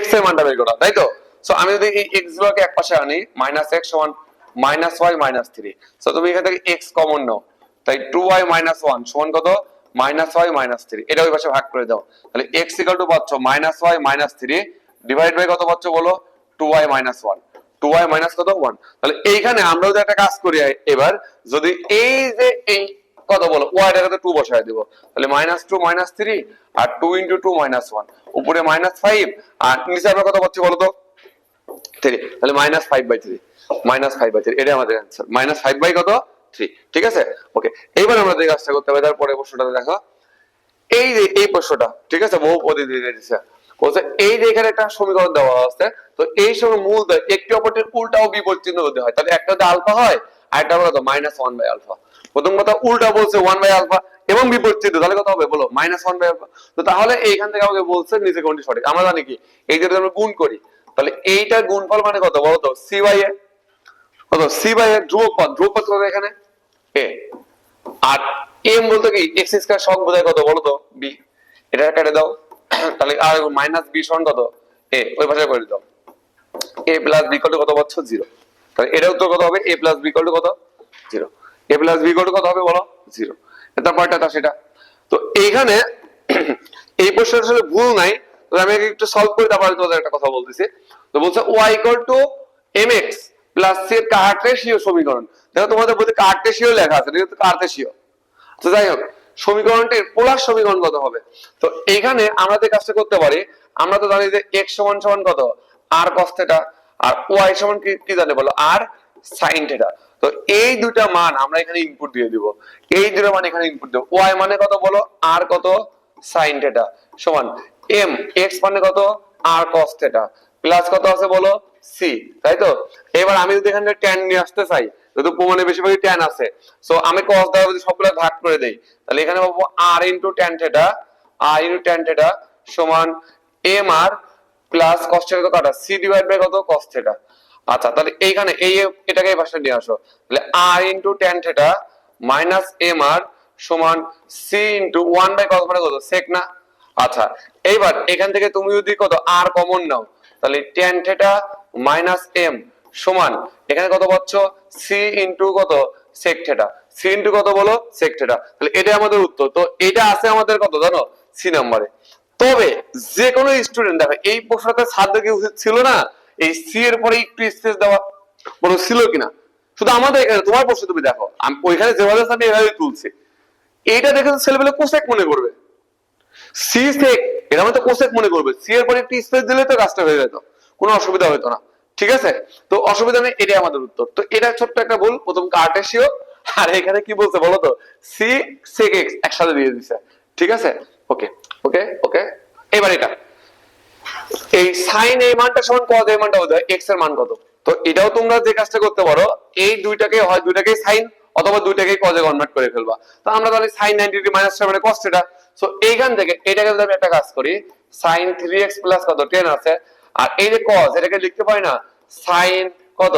x এর মানটা বের করা, তাই তো। সো আমি যদি এই x গুলোকে এক পাশে আনি -x সমান -y - 3, সো তুমি এখান থেকে x কমন নাও, তাই 2y - 1 সমান কত -y - 3, এটা ওই পাশে ভাগ করে দাও, তাহলে x = পাচ্ছ -y - 3 ডিভাইড বাই কত পাচ্ছ বলো 2y - 1, 2y মাইনাস কত 1, তাহলে এইখানে আমরা যদি একটা কাজ করি এবার, যদি এই যে এই কত বলো y টাকে 2 বসায় দেব, তাহলে -2 - 3 আর 2 * 2 -1, উপরে -5 আর নিচে আমরা কত পাচ্ছি বলো তো 3, তাহলে -5/3, -5/3 এটা আমাদের आंसर, -5 বাই কত 3। ঠিক আছে, ওকে, এইবার আমরা যে কাজটা করতে হবে তারপরে প্রশ্নটা দেখো, এই যে এই প্রশ্নটা, ঠিক আছে, বহুপদী দিয়ে দিয়েছে, বলছে এই যে এখানে একটা সমীকরণ দেওয়া আছে, তো এই সময় মূল একটি অপরটির উল্টা ও বিপরীত চিহ্ন হতে হয়, তাহলে একটা যদি আলফা হয় আর একটা কত -1/α, প্রথম কথা উল্টা বলছে 1/α এবং বিপরীত চিহ্ন, তাহলে কত হবে বলো -1/α, তো তাহলে এইখান থেকে আমাকে বলছে নিচে কোনটি সঠিক, আমরা জানি কি এই যে আমরা গুণ করি, তাহলে এইটার গুণফল মানে কত বলো তো c/a, কত c/a ধ্রুবক পদ কত এখানে a, আর m বলতে কি x² সহগ বোঝায় কত বলো তো b, এটা কেটে দাও, তাহলে আর -b সমান কত a, ওই পাশে করে দাও, a + b = কত পাচ্ছ 0, তাহলে এর উত্তর কত হবে a + b = কত 0, a + b = কত হবে বলো 0, তারপরটা সেটা। তো এইখানে এই প্রশ্নটা আসলে ভুল নাই, তো আমি একটু সলভ করে তারপরে তোমাদের একটা কথা বলতেছি। তো বলছে y = mx + c এর কার্টেসীয় সমীকরণ, দেখো তোমাদের বইতে কার্টেসীয় লেখা আছে, এটা কিন্তু কার্টেসীয়, তো যাই হোক সমীকরণটির পোলার সমীকরণ কত হবে, তো এইখানে আমরা যে কাজটা করতে পারি, আমরা তো জানি যে x সমান কত আর cos থিটা, আর y সমান কি জানে বলো, আর sin থিটা। তো এই দুইটা মান আমরা এখানে ইনপুট দিয়ে দিব, এই দুইটা মান এখানে ইনপুট দেব। y মানে কত বলো, আর কত, sin থিটা সমান m, x মানে কত, আর cos থিটা প্লাস কত আছে বলো, c, তাই তো? এবার আমি যদি এখানে tan নিয়ে আসতে চাই, যেহেতু প্রমাণে বেশিরভাগই tan আছে, সো আমি cos দ্বারা যদি সবগুলো ভাগ করে দেই, তাহলে এখানে পাবো r into tan theta, r into tan theta সমান m r plus cos theta তো কাটা, c ডিভাইড বাই কত, cos থিটা। আচ্ছা, তাহলে এইখানে এই এটাকে এই পাশে নিয়ে আসো, তাহলে r into tan theta minus m r সমান c ইনটু 1 বাই cos মানে কত, sec না? আচ্ছা, এইবার এখান থেকে তুমি যদি কত r কমন নাও, তাহলে tan থিটা মাইনাস m সমান এখানে কত পাচ্ছ, c ইনটু কত, sec থিটা, c ইনটু কত বলো, sec থিটা। তাহলে এটাই আমাদের উত্তর। তো এটা আছে আমাদের কত জানো, c নম্বরে। তবে যে কোনো স্টুডেন্ট দেখো এই প্রশ্নটা ছাড়তে কি উচিত ছিল না, এই c এর পরে একটু স্পেস দেওয়া, বলো ছিল কিনা? শুধু আমাদের এখানে তোমার প্রশ্ন তুমি দেখো, আমি ওইখানে যেভাবে আমি এভাবে তুলছি, এইটা দেখে ছেলেবেলে কোসেক মনে করবে, সি সেক এর মধ্যে কোসেক মনে করবে, সি এর পরে একটু স্পেস দিলে তো কাজটা হয়ে যেত, কোনো অসুবিধা হতো না। ঠিক আছে, তো অসুবিধা নেই, এটাই আমাদের উত্তর। তো এটা ছোট্ট একটা ভুল, প্রথম কার্টেসিও, আর এখানে কি বলছে বলো তো, সি সেক এক্স একসাথে দিয়ে দিছে। ঠিক আছে, ওকে ওকে ওকে। এবার এটা এই সাইন এই মানটা সমান কজ এই মানটা বোঝায় এক্স এর মান কত। তো এটাও তোমরা যে কাজটা করতে পারো, এই দুইটাকে হয় দুইটাকেই সাইন অথবা দুইটাকেই কজে কনভার্ট করে ফেলবা। তো আমরা জানি সাইন 90 ডিগ্রি মাইনাস মানে cos থিটা। সো এইখান থেকে এটাকে যদি আমি একটা কাজ করি, সাইন 3x প্লাস কত 10 আছে, আর এই যে cos এটাকে লিখতে পারি না, সাইন কত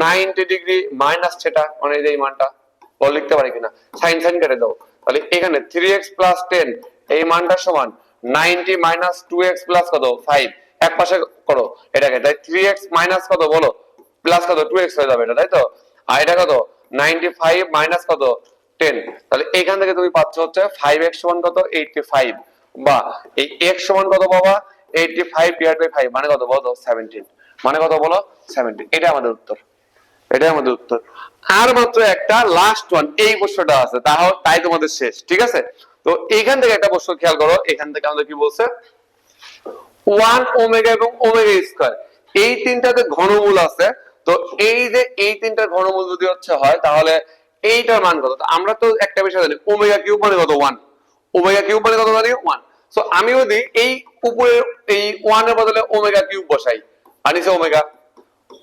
90 ডিগ্রি মাইনাস থিটা, মানে এই মানটা ও লিখতে পারি কিনা, সাইন সাইন কেটে দাও, তাহলে এখানে 3x প্লাস 10 এই মানটা সমান 90 মাইনাস 2x প্লাস কত 5, এক পাশে করো এটাকে, তাই 3x মাইনাস কত বলো, প্লাস কত 2x হয়ে যাবে এটা, তাই তো? আর এটা কত 95 মাইনাস কত 10, তাহলে এখান থেকে তুমি পাচ্ছ হচ্ছে 5x সমান কত 85, বা এই x সমান কত বাবা 85 ডিভাইড বাই 5 মানে কত বলো 17, মানে কত বলো 17। এটা আমাদের উত্তর, এটাই আমাদের উত্তর। আর মাত্র একটা লাস্ট ওয়ান এই প্রশ্নটা আছে, তাই তোমাদের শেষ। ঠিক আছে, তো এইখান থেকে একটা প্রশ্ন খেয়াল করো, এখান থেকে আমাদের কি বলছে, 1 ওমেগা এবং ওমেগা স্কয়ার এই তিনটাতে ঘনমূল আছে। তো এই যে এই তিনটার ঘনমূল যদি হচ্ছে হয়, তাহলে এইটার মান কত? আমরা তো একটা বিষয় জানি, ওমেগা কিউব মানে কত 1, ওমেগা কিউব মানে কত জানি 1। সো আমি যদি এই উপরে এই 1 এর বদলে ওমেগা কিউব বসাই, আর নিচে ওমেগা,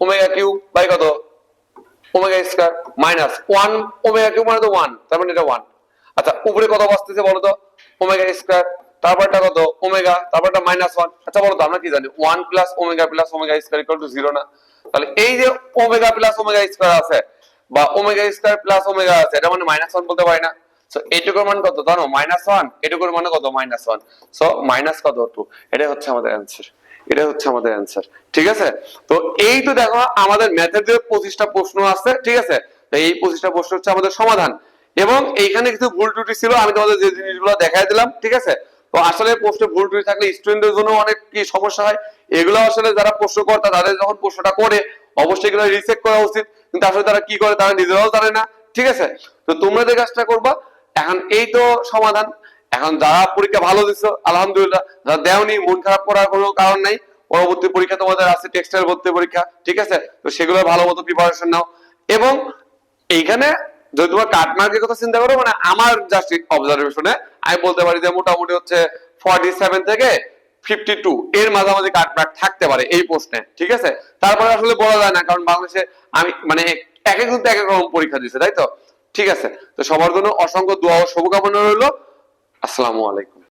ওমেগা কিউব বাই কত omega square minus 1 omega cube মানে তো 1, তার মানে এটা 1। আচ্ছা, উপরে কত বসতেছে বলো তো, ওমেগা স্কয়ার, তারপরটা কত ওমেগা, তারপরটা মাইনাস 1। আচ্ছা বলো তো আমরা কি জানি, 1 plus omega square equal two 0 না? তাহলে এই যে ওমেগা প্লাস ওমেগা স্কয়ার আছে, বা ওমেগা স্কয়ার প্লাস ওমেগা আছে, এটা মানে মাইনাস 1 বলতে পারি না? সো এইটুকুর মান কত জানো, -1, এটুকুর মান কত -1, সো মাইনাস কত 2, এটাই হচ্ছে আমাদের অ্যানসার, এটা হচ্ছে আমাদের অ্যানসার। ঠিক আছে, তো এই তো দেখো আমাদের ম্যাথের যে 25টা প্রশ্ন আছে, ঠিক আছে, তো এই 25টা প্রশ্ন হচ্ছে আমাদের সমাধান। এবং এইখানে কিছু ভুল ত্রুটি ছিল, আমি তোমাদের যে জিনিসগুলো দেখাই দিলাম। ঠিক আছে, তো আসলে প্রশ্নে ভুল ত্রুটি থাকলে স্টুডেন্টদের জন্য অনেক কি সমস্যা হয়, এগুলো আসলে যারা প্রশ্নকর্তা তাদের যখন প্রশ্নটা করে অবশ্যই এগুলো রিচেক করা উচিত, কিন্তু আসলে তারা কি করে তারা নিজেরাও জানে না। ঠিক আছে, তো তোমরা যে কাজটা করবা, এখন এই তো সমাধান। এখন যারা পরীক্ষা ভালো দিছো আলহামদুলিল্লাহ, যারা দেওনি মন খারাপ করার কোনো কারণ নাই, পরবর্তী পরীক্ষা তোমাদের আছে টেক্সটাইল ভর্তি পরীক্ষা। ঠিক আছে, তো সেগুলো ভালো মতো প্রিপারেশন নাও। এবং এইখানে যদি তোমার কাট মার্কের কথা চিন্তা করো, মানে আমার জাস্ট অবজারভেশনে আমি বলতে পারি যে মোটামুটি হচ্ছে 47 থেকে 52 এর মাঝামাঝি কাট মার্ক থাকতে পারে এই প্রশ্নে। ঠিক আছে, তারপরে আসলে বলা যায় না, কারণ বাংলাদেশে আমি মানে এক একজন এক এক রকম পরীক্ষা দিচ্ছে, তাই তো? ঠিক আছে, তো সবার জন্য অসংখ্য দোয়া ও শুভকামনা রইলো। আসসালামু আলাইকুম।